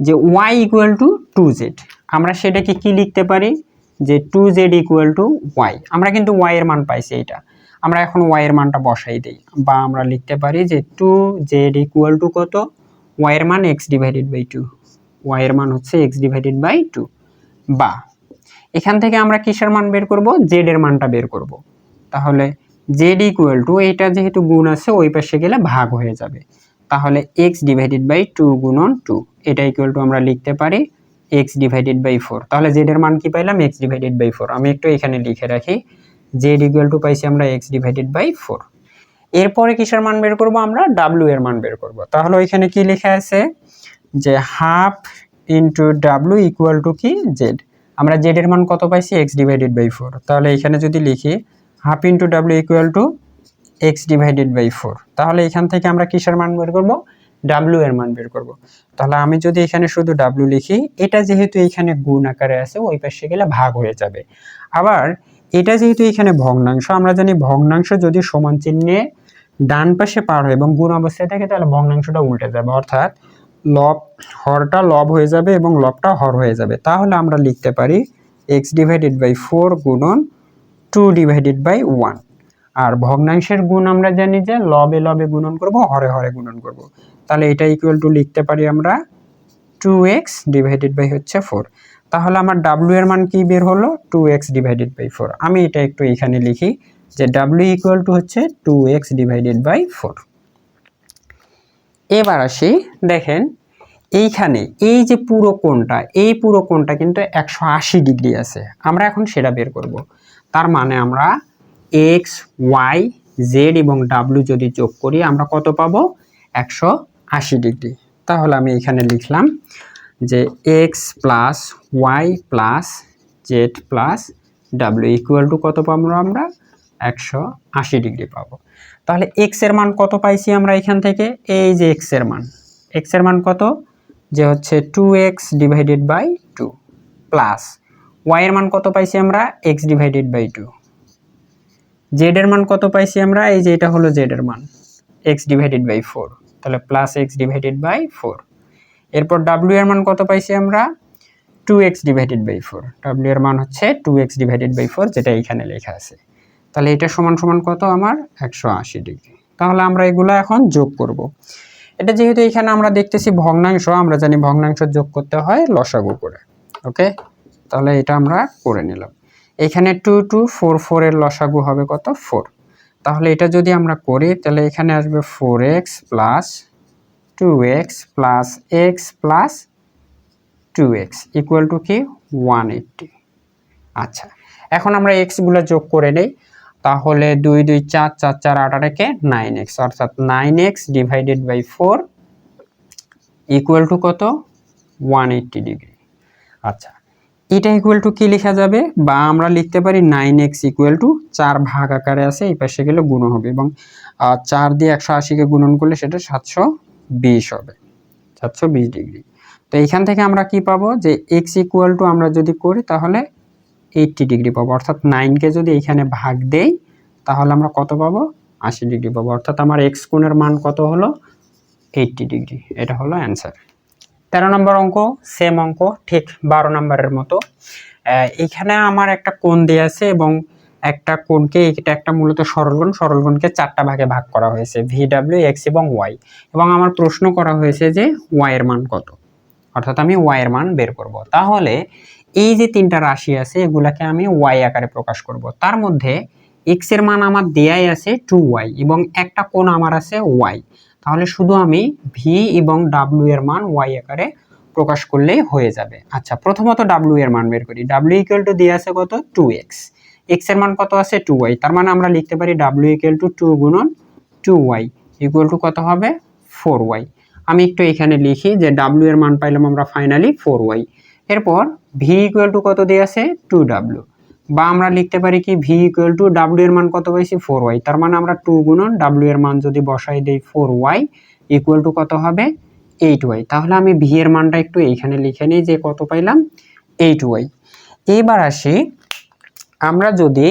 যে y ইকুয়াল টু 2z। আমরা সেটাকে কি লিখতে পারি? যে 2z ইকুয়াল টু y। আমরা কিন্তু y এর মান পাইছি এটা, আমরা এখন y এর মানটা বসাই দেই, বা আমরা লিখতে পারি যে 2z ইকুয়াল টু কত? ওয়াই এর মান x divided by two, y এর মান হচ্ছে এক্স ডিভাইডেড বাই টু, বা এখান থেকে আমরা কিসের মান বের করব, জেড এর মানটা বের করব। তাহলে জেড ইকুয়াল টু, এইটা যেহেতু গুণ আছে ওই পাশে গেলে ভাগ হয়ে যাবে, তাহলে এক্স ডিভাইডেড বাই টু গুণন টু, এটা ইকুয়াল টু আমরা লিখতে পারি এক্স ডিভাইডেড বাই ফোর। তাহলে জেড এর মান কি পাইলাম, এক্স ডিভাইডেড বাই ফোর। আমি একটু এখানে লিখে রাখি, জেড ইকুয়াল টু পাইছি আমরা এক্স ডিভাইডেড বাই ফোর। এরপরে কিসের মান বের করব, আমরা ডাব্লিউ এর মান বের করব। তাহলে এখানে কি লেখা আছে যে হাফ ইন্টু ডাব্লিউ ইকুয়াল টু কি, জেড। আমরা জেড এর মান কত পাইছি, এক্স ডিভাইডেড বাই ফোর। তাহলে এখানে যদি লিখি হাফ ইন্টু ডাব্লিউ equal to x divided by four, তাহলে এখান থেকে আমরা কিসের মান বের করব, ডাব্লিউ এর মান বের করব। তাহলে আমি যদি এখানে শুধু ডাব্লিউ লিখি, এটা যেহেতু এখানে গুণ আকারে আছে ওই পাশে গেলে ভাগ হয়ে যাবে। আবার এটা যেহেতু এখানে ভগ্নাংশ, আমরা জানি ভগ্নাংশ যদি সমান চিহ্নে ডান পাশে পার হয় এবং গুণ অবস্থায় থাকে তাহলে ভগ্নাংশটা উল্টে যাবে, অর্থাৎ লব হরটা লব হয়ে যাবে এবং লবটা হর হয়ে যাবে। তাহলে আমরা লিখতে পারি এক্স ডিভাইডেড বাই ফোর গুণন টু ডিভাইডেড বাই ওয়ান। আর ভগ্নাংশের গুণ আমরা জানি যে লবে লবে গুণন করব, হরে হরে গুণন করব। তাহলে এটা ইকুয়াল টু লিখতে পারি আমরা টু এক্স ডিভাইডেড বাই হচ্ছে ফোর। তাহলে আমার ডাব্লিউ এর মান কি বের হলো, two x divided by four. আমি এটা একটু এখানে লিখি যে ডাব্লিউ ইকুয়াল টু হচ্ছে two x divided by four. এবার আসি, দেখেন এইখানে এই যে পুরো কোণটা, এই পুরো কোণটা কিন্তু 180 ডিগ্রি আছে, আমরা এখন সেটা বের করব। তার মানে আমরা এক্স ওয়াই জেড এবং ডাব্লিউ যদি যোগ করি আমরা কত পাবো, 180 ডিগ্রি। তাহলে আমি এখানে লিখলাম যে x plus y plus z plus ডাব্লিউ ইকুয়াল টু কত পাবো আমরা, 180 ডিগ্রি পাবো। তাহলে এক্স এর মান কত পাইছি আমরা এখান থেকে, এই যে এক্স এর মান কত, যে হচ্ছে two x divided by two, plus y এর মান কত পাইছি আমরা, x divided by two, z এর মান কত পাইছি আমরা, এই যে এটা হলো জেড এর মান এক্স ডিভাইডেড বাই ফোর, তাহলে plus x divided by four. এরপর ডাব্লিউ এর মান কত পাইছি আমরা, two x divided by four, ডাব্লিউ এর মান হচ্ছে two x divided by four, যেটা এখানে লেখা আছে। তাহলে এটা সমান সমান কত আমার, 180 ডিগ্রি। তাহলে আমরা এগুলো এখন যোগ করব। এটা যেহেতু এখানে আমরা দেখতেছি ভগ্নাংশ, আমরা জানি ভগ্নাংশ যোগ করতে হয় লসাগু করে, ওকে। তাহলে এটা আমরা করে নিলাম। এখানে 2 2 4 4 এর লসাগু হবে কত, 4। তাহলে এটা যদি আমরা করি তাহলে এখানে আসবে 4x plus 2x plus x plus 2x equal to কি 180। আচ্ছা, এখন আমরা x গুলো যোগ করে নেই। তাহলে 2 2 4 4 4 8 কে 9x, অর্থাৎ 9x divided by 4 equal to কত, 180 ডিগ্রি। আচ্ছা, এটা ইকুয়াল টু কি লেখা যাবে, বা আমরা লিখতে পারি 9x ইকুয়াল টু 4 ভাগ আকারে আছে, এই পাশে গেলে গুণ হবে এবং 4 দিয়ে 180 কে গুণন করলে সেটা 720 হবে, 720 ডিগ্রি। তো এখান থেকে আমরা কি পাবো, যে x ইকুয়াল টু আমরা যদি করি তাহলে 80 ডিগ্রি পাবো, অর্থাৎ 9 কে যদি এখানে ভাগ দেই তাহলে আমরা কত পাবো, 80 ডিগ্রি পাবো। অর্থাৎ আমার x কোণের মান কত হলো, 80 ডিগ্রি। এটা হলো অ্যান্সার। 13 নম্বর অঙ্ক, সেম অঙ্ক, ঠিক 12 নম্বরের মতো। এখানে আমার একটা কোণ দেয়া আছে এবং একটা কোণকে, এটা একটা মূলত সরলকোণ, সরলকোণকে 4টা ভাগে ভাগ করা হয়েছে, ভি ডাব্লিউ এক্স এবং ওয়াই, এবং আমার প্রশ্ন করা হয়েছে যে ওয়াই এর মান কত, অর্থাৎ আমি ওয়াই এর মান বের করব। তাহলে এই যে 3টা রাশি আছে এগুলাকে আমি ওয়াই আকারে প্রকাশ করব। তার মধ্যে এক্স এর মান আমার দেয়াই আছে 2y এবং একটা কোণ আমার আছে ওয়াই। তাহলে শুধু আমি ভি এবং ডাব্লিউ এর মান ওয়াই আকারে প্রকাশ করলেই হয়ে যাবে। আচ্ছা, প্রথমত ডাব্লিউ এর মান বের করি। ডাব্লিউ ইকুয়াল টু দিয়ে আছে কত, 2x, এক্স এর মান কত আছে 2y, তার মানে আমরা লিখতে পারি ডাব্লিউ ইকুয়াল টু 2 গুণন 2y ইকুয়াল টু কত হবে, 4y। আমি একটু এখানে লিখি যে ডাব্লিউ এর মান পাইলাম আমরা ফাইনালি 4y। এরপর ভি ইকুয়াল টু কত দিয়ে আছে 2w, বা আমরা লিখতে পারি কি ভি ইকুয়াল টু ডাব্লিউ এর মান কত পাইছি 4y, তার মানে আমরা 2 গুণন ডাব্লিউ এর মান যদি বসাই দেই 4y ইকুয়াল টু কত হবে 8y। তাহলে আমি ভি এর মানটা একটু এইখানে লিখে নিই যে কত পাইলাম 8y। এবার আসি, আমরা যদি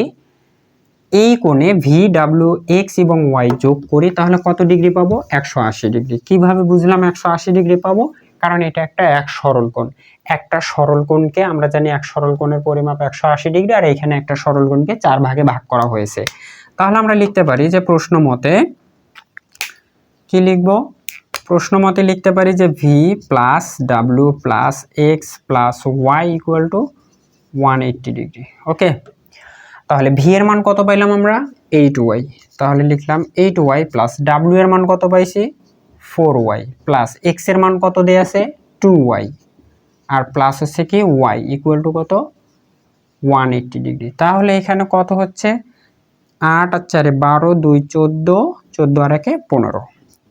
এই কোণে ভি ডাব্লিউ এক্স এবং ওয়াই যোগ করি তাহলে কত ডিগ্রি পাবো, 180 ডিগ্রি। কিভাবে বুঝলাম 180 ডিগ্রি পাবো, কারণ এটা একটা এক সরল কোণ। একটা সরল কোণকে আমরা জানি এক সরল কোণের পরিমাপ 180 ডিগ্রি, আর এখানে একটা সরল কোণকে 4 ভাগে ভাগ করা হয়েছে। তাহলে আমরা লিখতে পারি যে প্রশ্ন মতে কি লিখবো, প্রশ্ন মতে লিখতে পারি যে V plus W plus X plus Y equal to 180 degree. Okay, তাহলে ভি এর মান কত পাইলাম আমরা 8y, তাহলে লিখলাম 8y প্লাস ডাব্লিউ এর মান কত পাইছি 4y প্লাস এক্স এর মান কত দেয়া আছে 2y আর প্লাস হচ্ছে কি y ইকুয়াল টু কত 180 ডিগ্রি। তাহলে এখানে কত হচ্ছে 8 আর 4 12, 2 14, 14 আর 1 15।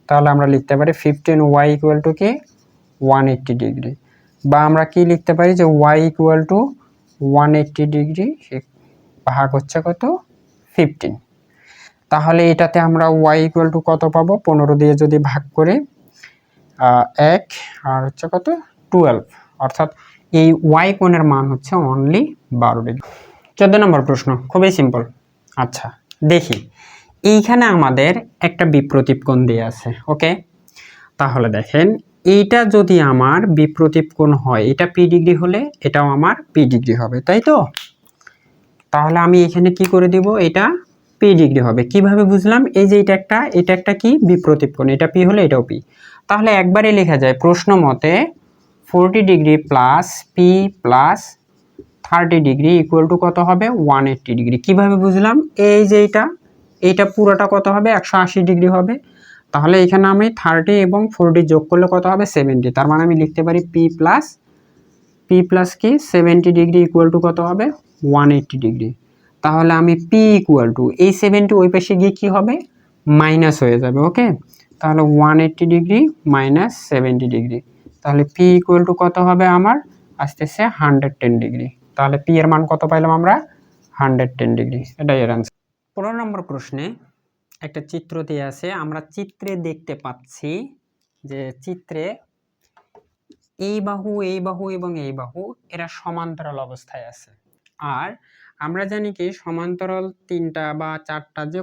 তাহলে আমরা লিখতে পারি 15y ইকুয়াল টু কি 180 ডিগ্রি, বা আমরা কি লিখতে পারি যে y ইকুয়াল টু 180 ডিগ্রি ভাগ হচ্ছে কত 15। তাহলে এটাতে আমরা y ইকুয়াল টু কত পাবো 15 দিয়ে যদি ভাগ করে 1 আর হচ্ছে কত 12, অর্থাৎ এই y কোণের মান হচ্ছে অনলি 12 ডিগ্রি। 14 নম্বর প্রশ্ন খুবই সিম্পল। আচ্ছা দেখি, এইখানে আমাদের একটা বিপ্রতীপ কোণ দেয়া আছে। ওকে, তাহলে দেখেন এইটা যদি আমার বিপ্রতীপ কোণ হয়, এটা p ডিগ্রি হলে এটাও আমার p ডিগ্রি হবে, তাই তো? তাহলে আমি এখানে কি করে দিব, এটা p ডিগ্রি হবে। কিভাবে বুঝলাম, এই যে এটা একটা কি বিপ্রতীপ কোণ, এটা p হলে এটাও p। তাহলে একবারে লেখা যায় প্রশ্ন মতে 40 degree plus p plus 30 degree equal to কত হবে 180 ডিগ্রি। কিভাবে বুঝলাম, এই যে এইটা পুরোটা কত হবে 180 ডিগ্রি হবে। তাহলে এখানে আমি 30 এবং 40 যোগ করলে কত হবে 70। তার মানে আমি লিখতে পারি p প্লাস কি 70 ডিগ্রি ইকুয়াল টু কত হবে 180 ডিগ্রি। তাহলে আমি p ইকুয়াল টু এই 70 ওই পাশে গিয়ে কি হবে মাইনাস হয়ে যাবে। ওকে, তাহলে 180 ডিগ্রি মাইনাস 70 ডিগ্রি, তাহলে p ইকুয়াল টু কত হবে আমার আসতেছে 110 ডিগ্রি। তাহলে p এর মান কত পাইলাম আমরা 110 ডিগ্রি, এটাই এর आंसर। 15 নম্বর প্রশ্নে একটা চিত্র দেয়া আছে। আমরা চিত্রে দেখতে পাচ্ছি যে চিত্রে এই বাহু এবং এই বাহু এরা সমান্তরাল অবস্থায় আছে। আর আমরা জানি কি সমান্তরাল 3টা বা 4টা যে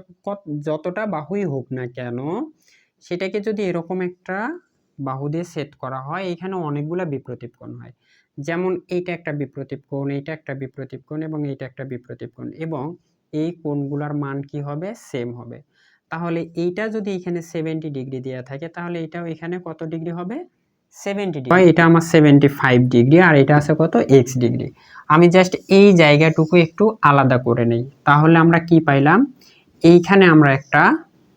যতটা বাহুই হোক না কেন, সেটাকে যদি এরকম একটা বাহু দিয়ে সেট করা হয়, এখানে অনেকগুলা বিপ্রতীপ কোণ হয়। যেমন এইটা একটা বিপ্রতীপ কোণ, এইটা একটা বিপ্রতীপ কোণ এবং এইটা একটা বিপ্রতীপ কোণ, এবং এই কোণগুলোর মান কি হবে সেম হবে। তাহলে এইটা যদি এখানে 70 ডিগ্রি দেওয়া থাকে, তাহলে এটাও এখানে কত ডিগ্রি হবে 70 ডিগ্রি। এটা আমার 75 ডিগ্রি আর এটা আছে কত x ডিগ্রি। আমি জাস্ট এই জায়গাটুকু একটু আলাদা করে নেই, তাহলে আমরা কি পাইলাম, এইখানে আমরা একটা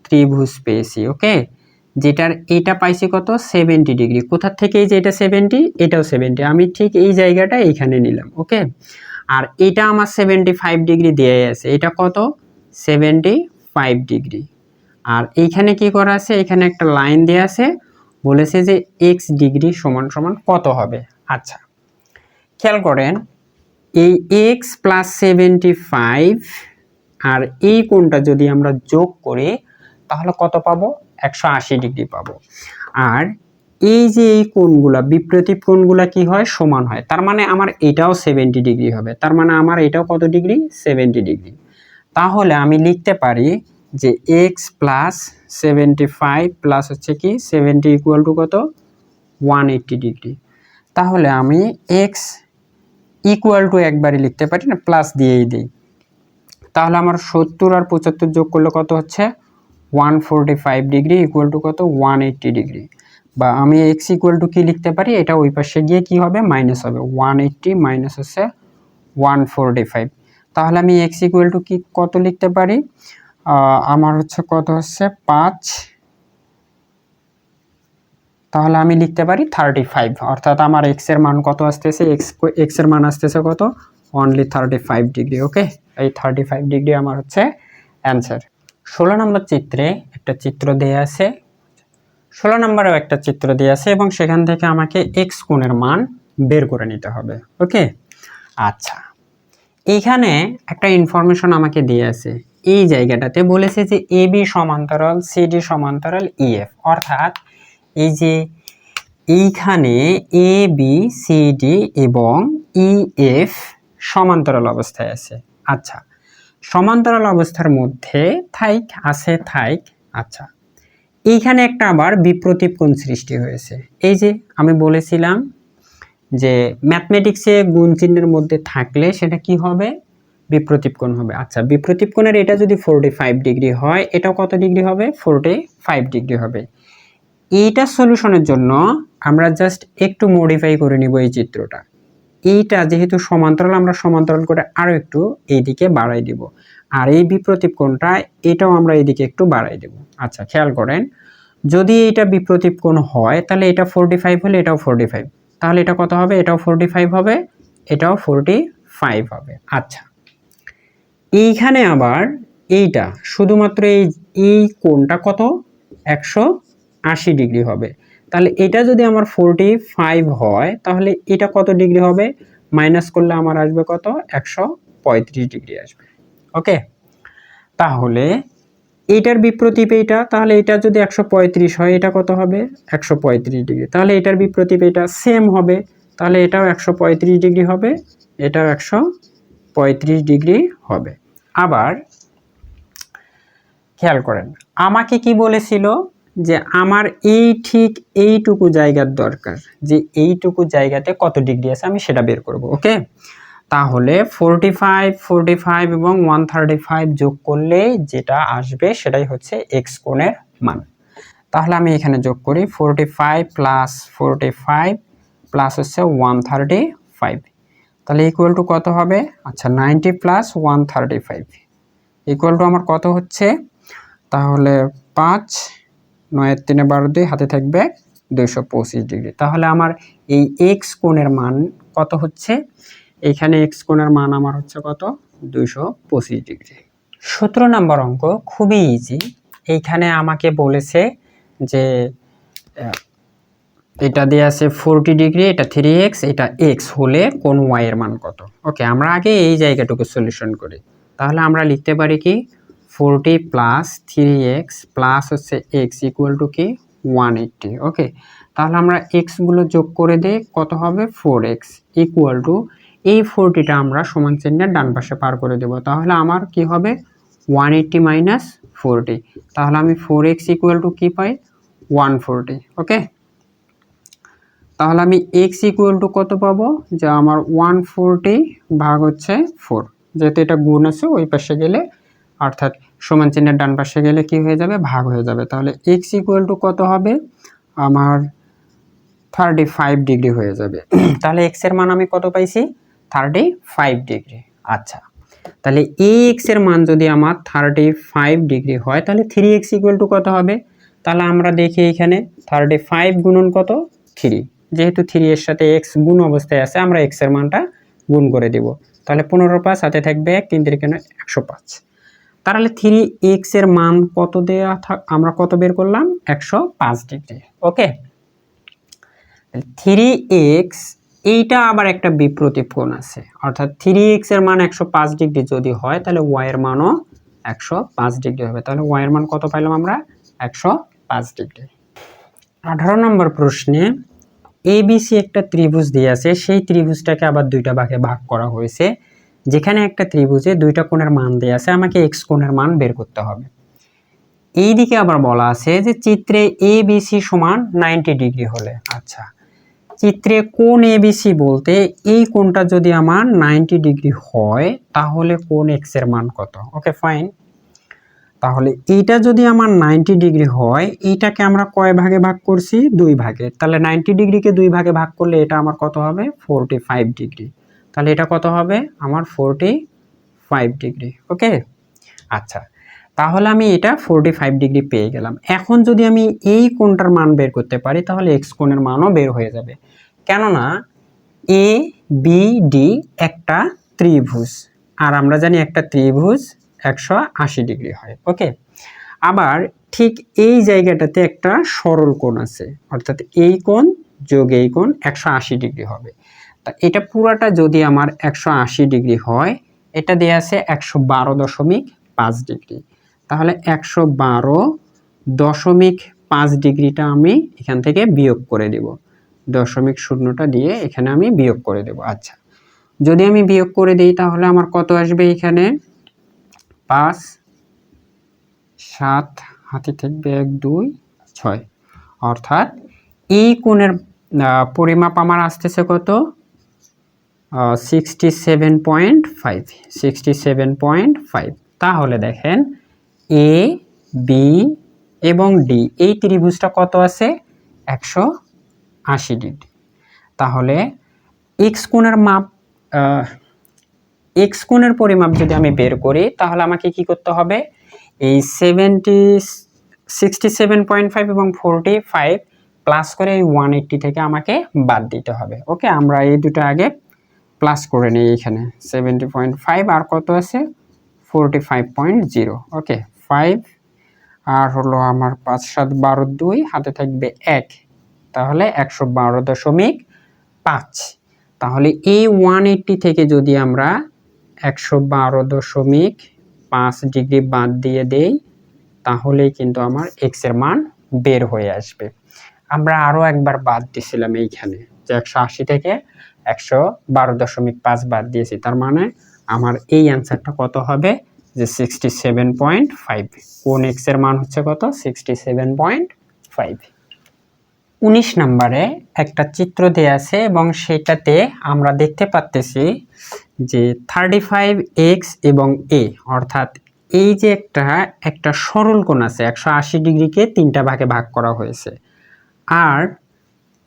ত্রিভুজ পেয়েছি। ওকে, যেটার এটা পাইছি কত 70 ডিগ্রি। কোথা থেকে, এই যে এটা 70, এটাও 70, আমি ঠিক এই জায়গাটা এইখানে নিলাম। ওকে, আর এটা আমার 75 ডিগ্রি দেয়াই আছে, এটা কত 75 ডিগ্রি। আর এইখানে কি করা আছে, এখানে একটা লাইন দেয়া আছে, বলেছে যে x ডিগ্রি সমান সমান কত হবে। আচ্ছা খেয়াল করেন, এই x প্লাস 75 আর এই কোণটা যদি আমরা যোগ করি তাহলে কত পাবো 180 ডিগ্রি পাবো। আর এই যে এই কোণগুলা বিপ্রতীপ কোণগুলা কি হয় সমান হয়, তার মানে আমার এটাও 70 ডিগ্রি হবে, তার মানে আমার এটাও কত ডিগ্রি 70 ডিগ্রি। তাহলে আমি লিখতে পারি যে x প্লাস 75 প্লাস হচ্ছে কি 70 ইকুয়াল টু কত 180 ডিগ্রি। তাহলে আমি x ইকুয়াল টু একবারই লিখতে পারি না, প্লাস দিয়েই দিই। তাহলে আমার 70 আর 75 যোগ করলে কত হচ্ছে 145 ডিগ্রি ইকুয়াল টু কত 180 ডিগ্রি। বা আমি x ইকুয়াল টু কি লিখতে পারি, এটা ওই পাশে গিয়ে কি হবে মাইনাস হবে, 180 মাইনাস হচ্ছে 145। তাহলে আমি x ইকুয়াল টু কি কত লিখতে পারি, আমার হচ্ছে কত হচ্ছে 5, তাহলে আমি লিখতে পারি 35। অর্থাৎ আমার x এর মান কত আসতেছে, x এর মান আসতেছে কত অনলি 35 ডিগ্রি। ওকে, এই 35 ডিগ্রি আমার হচ্ছে অ্যান্সার। 16 নম্বর চিত্রে একটা চিত্র দেয়া আছে, 16 নম্বরেও একটা চিত্র দেয়া আছে এবং সেখান থেকে আমাকে x কোণের মান বের করে নিতে হবে। ওকে, আচ্ছা এইখানে একটা ইনফরমেশন আমাকে দিয়ে আছে, এই জায়গাটাতে বলেছে যে AB সমান্তরাল CD সমান্তরাল EF, অর্থাৎ এই যে এইখানে ABCD এবং EF সমান্তরাল অবস্থায় আছে। আচ্ছা সমান্তরাল অবস্থার মধ্যে থাইক। আচ্ছা এইখানে একটা আবার বিপ্রতীপ কোণ সৃষ্টি হয়েছে। এই যে আমি বলেছিলাম যে ম্যাথমেটিক্সে গুণ চিহ্নের মধ্যে থাকলে সেটা কি হবে বিপ্রতীপ কোণ হবে। আচ্ছা বিপ্রতীপ কোণের এটা যদি 45 ডিগ্রি হয়, এটাও কত ডিগ্রি হবে 45 ডিগ্রি হবে। এইটা সলিউশনের জন্য আমরা জাস্ট একটু মডিফাই করে নিব এই চিত্রটা। এইটা যেহেতু সমান্তরাল, আমরা সমান্তরাল করে আরো একটু এইদিকে বাড়াই দিব, আর এই বিপ্রতীপ কোণটা এটাও আমরা এইদিকে একটু বাড়াই দেব। আচ্ছা, খেয়াল করেন, যদি এটা বিপ্রতীপ কোণ হয় তাহলে এটা 45 হলে এটাও 45, তাহলে এটা কত হবে? এটাও 45 হবে, এটাও 45 হবে। আচ্ছা, এইখানে আবার এইটা শুধুমাত্র এই কোণটা কত? 180 ডিগ্রি হবে। তাহলে এটা যদি আমার 45 হয় তাহলে এটা কত ডিগ্রি হবে? মাইনাস করলে আমার আসবে কত? 135 ডিগ্রি আসবে। ওকে, তাহলে এইটার বিপ্রতীপ এইটা, তাহলে এটা যদি 135 হয় এটা কত হবে? 135 ডিগ্রি। তাহলে এটার বিপ্রতীপ এটা সেম হবে, তাহলে এটাও 135 ডিগ্রি হবে, এটাও 135 ডিগ্রি হবে। আবার খেয়াল করেন, আমাকে কি বলেছিল যে আমার এই ঠিক এইটুকু জায়গার দরকার, যে এইটুকু জায়গাতে কত ডিগ্রি আছে আমি সেটা বের করব। ওকে, তাহলে 45, 45 এবং 135 যোগ করলে যেটা আসবে সেটাই হচ্ছে এক্স কোণের মান। তাহলে আমি এখানে যোগ করি 45 প্লাস 45 প্লাস হচ্ছে 135, তাহলে ইকুয়াল টু কত হবে? আচ্ছা, 90 প্লাস 135 ইকুয়াল টু আমার কত হচ্ছে? তাহলে 5, 9 এর 3 12 2 হাতে থাকবে 225 ডিগ্রি। তাহলে আমার এই এক্স কোণের মান কত হচ্ছে? এখানে এক্স কোণের মান আমার হচ্ছে কত? 225 ডিগ্রি। 17 নম্বর অঙ্ক খুবই ইজি। এইখানে আমাকে বলেছে যে এটা দিয়ে আছে 40 ডিগ্রি, এটা 3x, এটা x হলে কোন y এর মান কত? ওকে, আমরা আগে এই জায়গাটুকু সলিউশন করি। তাহলে আমরা লিখতে পারি কি 40 প্লাস 3x প্লাস হচ্ছে x ইকুয়াল টু কি 180। ওকে, তাহলে আমরা x গুলো যোগ করে দেই, কত হবে? 4x ইকুয়াল টু এই 40টা আমরা সমান চিহ্নের ডান পাশে পার করে দেব। তাহলে আমার কি হবে? 180 মাইনাস 40, তাহলে আমি 4x ইকুয়াল টু কি পাই? 140। ওকে, তাহলে আমি x ইকুয়াল টু কত পাবো? যে আমার 140 ভাগ হচ্ছে 4, যেহেতু এটা গুণ আছে ওই পাশে গেলে, অর্থাৎ সমান চিহ্নের ডান পাশে গেলে কি হয়ে যাবে? ভাগ হয়ে যাবে। তাহলে x ইকুয়াল টু কত হবে? আমার 35 ডিগ্রি হয়ে যাবে। তাহলে x এর মান আমি কত পাইছি? 35 ডিগ্রি। আচ্ছা, তাহলে এই x এর মান যদি আমার 35 ডিগ্রি হয় তাহলে 3x ইকুয়াল টু কত হবে? তাহলে আমরা দেখি এখানে 35 গুণন কত? 3, যেহেতু 3 এর সাথে x গুণ অবস্থায় আছে আমরা x এর মানটা গুণ করে দেব। তাহলে 15 সাথে থাকবে 1, 3 3 105। তাহলে 3x এর মান কত দেয়া আমরা কত বের করলাম? 105 ডিগ্রি। ওকে, 3x এইটা আবার একটা বিপ্রতীপ কোণ আছে, অর্থাৎ 3x এর মান 105 ডিগ্রি যদি হয় তাহলে y এর মানও 105 ডিগ্রি হবে। তাহলে y এর মান কত পাইলাম আমরা? 105 ডিগ্রি। 18 নম্বর প্রশ্নে ABC একটা ত্রিভুজ দিয়ে আছে, সেই ত্রিভুজটাকে আবার দুইটা ভাগে ভাগ করা হয়েছে, যেখানে একটা ত্রিভুজে দুইটা কোণের মান দেয়া আছে, আমাকে x কোণের মান বের করতে হবে। এইদিকে আবার বলা আছে যে চিত্রে ABC সমান 90 ডিগ্রি হলে, আচ্ছা, চিত্রে কোণ ABC বলতে এই কোণটা যদি আমার 90 ডিগ্রি হয় তাহলে কোণ x এর মান কত? ওকে, ফাইন। তাহলে এইটা যদি আমার 90 ডিগ্রি হয়, এইটাকে আমরা কয় ভাগে ভাগ করছি? 2 ভাগে। তাহলে 90 ডিগ্রিকে 2 ভাগে ভাগ করলে এটা আমার কত হবে? 45 ডিগ্রি। তাহলে এটা কত হবে? আমার 45 ডিগ্রি। ওকে, আচ্ছা, তাহলে আমি এটা 45 ডিগ্রি পেয়ে গেলাম। এখন যদি আমি এই কোণটার মান বের করতে পারি তাহলে x কোণের মানও বের হয়ে যাবে, কেননা ABD একটা ত্রিভুজ, আর আমরা জানি একটা ত্রিভুজ 180 ডিগ্রি হয়। ওকে, আবার ঠিক এই জায়গাটাতে একটা সরল কোণ আছে, অর্থাৎ এই কোণ যোগ এই কোণ 180 ডিগ্রি হবে। তা এটা পুরাটা যদি আমার 180 ডিগ্রি হয়, এটা দেয়া আছে 112.5 ডিগ্রি। তাহলে 112.5 ডিগ্রিটা আমি এখান থেকে বিয়োগ করে দেব, দশমিক শূন্যটা দিয়ে এখানে আমি বিয়োগ করে দেব। আচ্ছা, যদি আমি বিয়োগ করে দিই তাহলে আমার কত আসবে? এখানে 5, 7 হাতে থাকবে 1 2 6, অর্থাৎ এই কোণের পরিমাপ আমার আসতেছে কত? 67.5, 67.5। তাহলে দেখেন A B এবং ডি, এই ত্রিভুজটা কত আছে 180 ডিগ্রি। তাহলে এক্স কোণের মাপ এক্স কোণের পরিমাপ যদি আমি বের করি তাহলে আমাকে কি করতে হবে, এই 67.5 এবং 45 প্লাস করে এই 180 থেকে আমাকে বাদ দিতে হবে। ওকে, আমরা এই দুটো আগে প্লাস করে নিই। এখানে 70.5 আর কত আছে 45.0। ওকে, 5 আর হলো আমার 5 7 12 2, হাতে থাকবে 1, তাহলে 112.5। তাহলে এই 180 থেকে যদি আমরা 112.5 ডিগ্রি বাদ দিয়ে দেই তাহলেই কিন্তু আমার এক্স এর মান বের হয়ে আসবে। আমরা আরো একবার বাদ দিছিলাম এইখানে যে 180 থেকে 112.5 বাদ দিয়েছি, তার মানে আমার এই অ্যান্সারটা কত হবে যে 67.5। কোন এক্স এর মান হচ্ছে কত 67.5। 19 নম্বরে একটা চিত্র দেয়া আছে এবং সেটাতে আমরা দেখতে পাচ্তেছি যে 35x এবং a, অর্থাৎ এই যে একটা সরল কোণ আছে 180 ডিগ্রিকে তিনটা ভাগে ভাগ করা হয়েছে, আর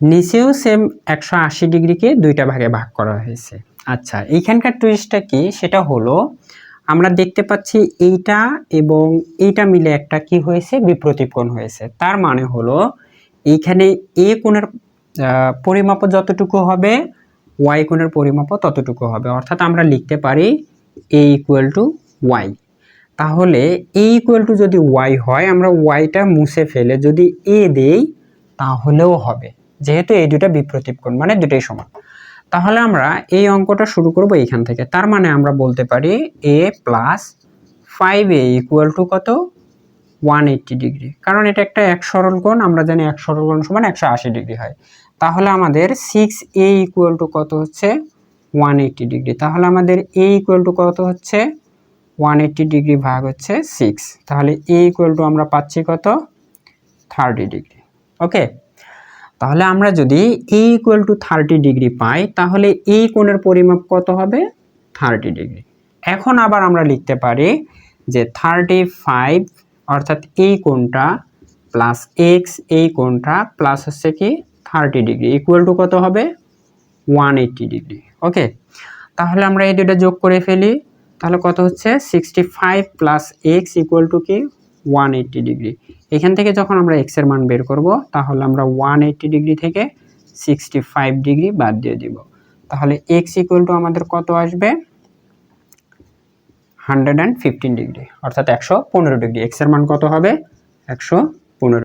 নিচেও সেম 180 ডিগ্রিকে দুইটা ভাগে ভাগ করা হয়েছে। আচ্ছা, এইখানকার টুইস্টটা কি, সেটা হলো আমরা দেখতে পাচ্ছি এইটা এবং এইটা মিলে একটা কি হয়েছে বিপ্রতীপ কোণ হয়েছে। তার মানে হলো এইখানে এ কোণের পরিমাপ যতটুকু হবে ওয়াই কোণের পরিমাপ ততটুকু হবে, অর্থাৎ আমরা লিখতে পারি a ইকুয়াল টু ওয়াই। তাহলে a ইকুয়াল টু যদি ওয়াই হয়, আমরা ওয়াইটা মুছে ফেলে যদি a দেই তাহলেও হবে, যেহেতু এই দুটা বিপ্রতীপ কোণ মানে দুটোই সমান। তাহলে আমরা এই অঙ্কটা শুরু করব এইখান থেকে। তার মানে আমরা বলতে পারি a plus 5a equal to কত 180 ডিগ্রি, কারণ এটা একটা এক সরল কোণ, আমরা জানি এক সরল কোণ সমান 180 ডিগ্রি হয়। তাহলে আমাদের 6a ইকুয়াল টু কত হচ্ছে 180 ডিগ্রি। তাহলে আমাদের a ইকুয়াল টু কত হচ্ছে 180 ডিগ্রি ভাগ হচ্ছে 6, তাহলে a ইকুয়াল টু আমরা পাচ্ছি কত 30 ডিগ্রি। ওকে, তাহলে আমরা যদি a ইকুয়াল টু 30 ডিগ্রি পাই তাহলে এই কোণের পরিমাপ কত হবে 30 ডিগ্রি। এখন আবার আমরা লিখতে পারি যে 35 অর্থাৎ এই কোণটা প্লাস এক্স এই কোণটা প্লাস হচ্ছে কি 30 ডিগ্রি ইকুয়াল টু কত হবে 180 ডিগ্রি। ওকে, তাহলে আমরা এই দুটো যোগ করে ফেলি, তাহলে কত হচ্ছে 65 প্লাস এক্স ইকুয়াল টু কি 180 ডিগ্রি। এখান থেকে যখন আমরা এক্স এর মান বের করব তাহলে আমরা 180 ডিগ্রি থেকে 65 ডিগ্রি বাদ দিয়ে দিব, তাহলে এক্স ইকুয়াল টু আমাদের কত আসবে 115 ডিগ্রি, অর্থাৎ 115 ডিগ্রি। এক্স এর মান কত হবে 115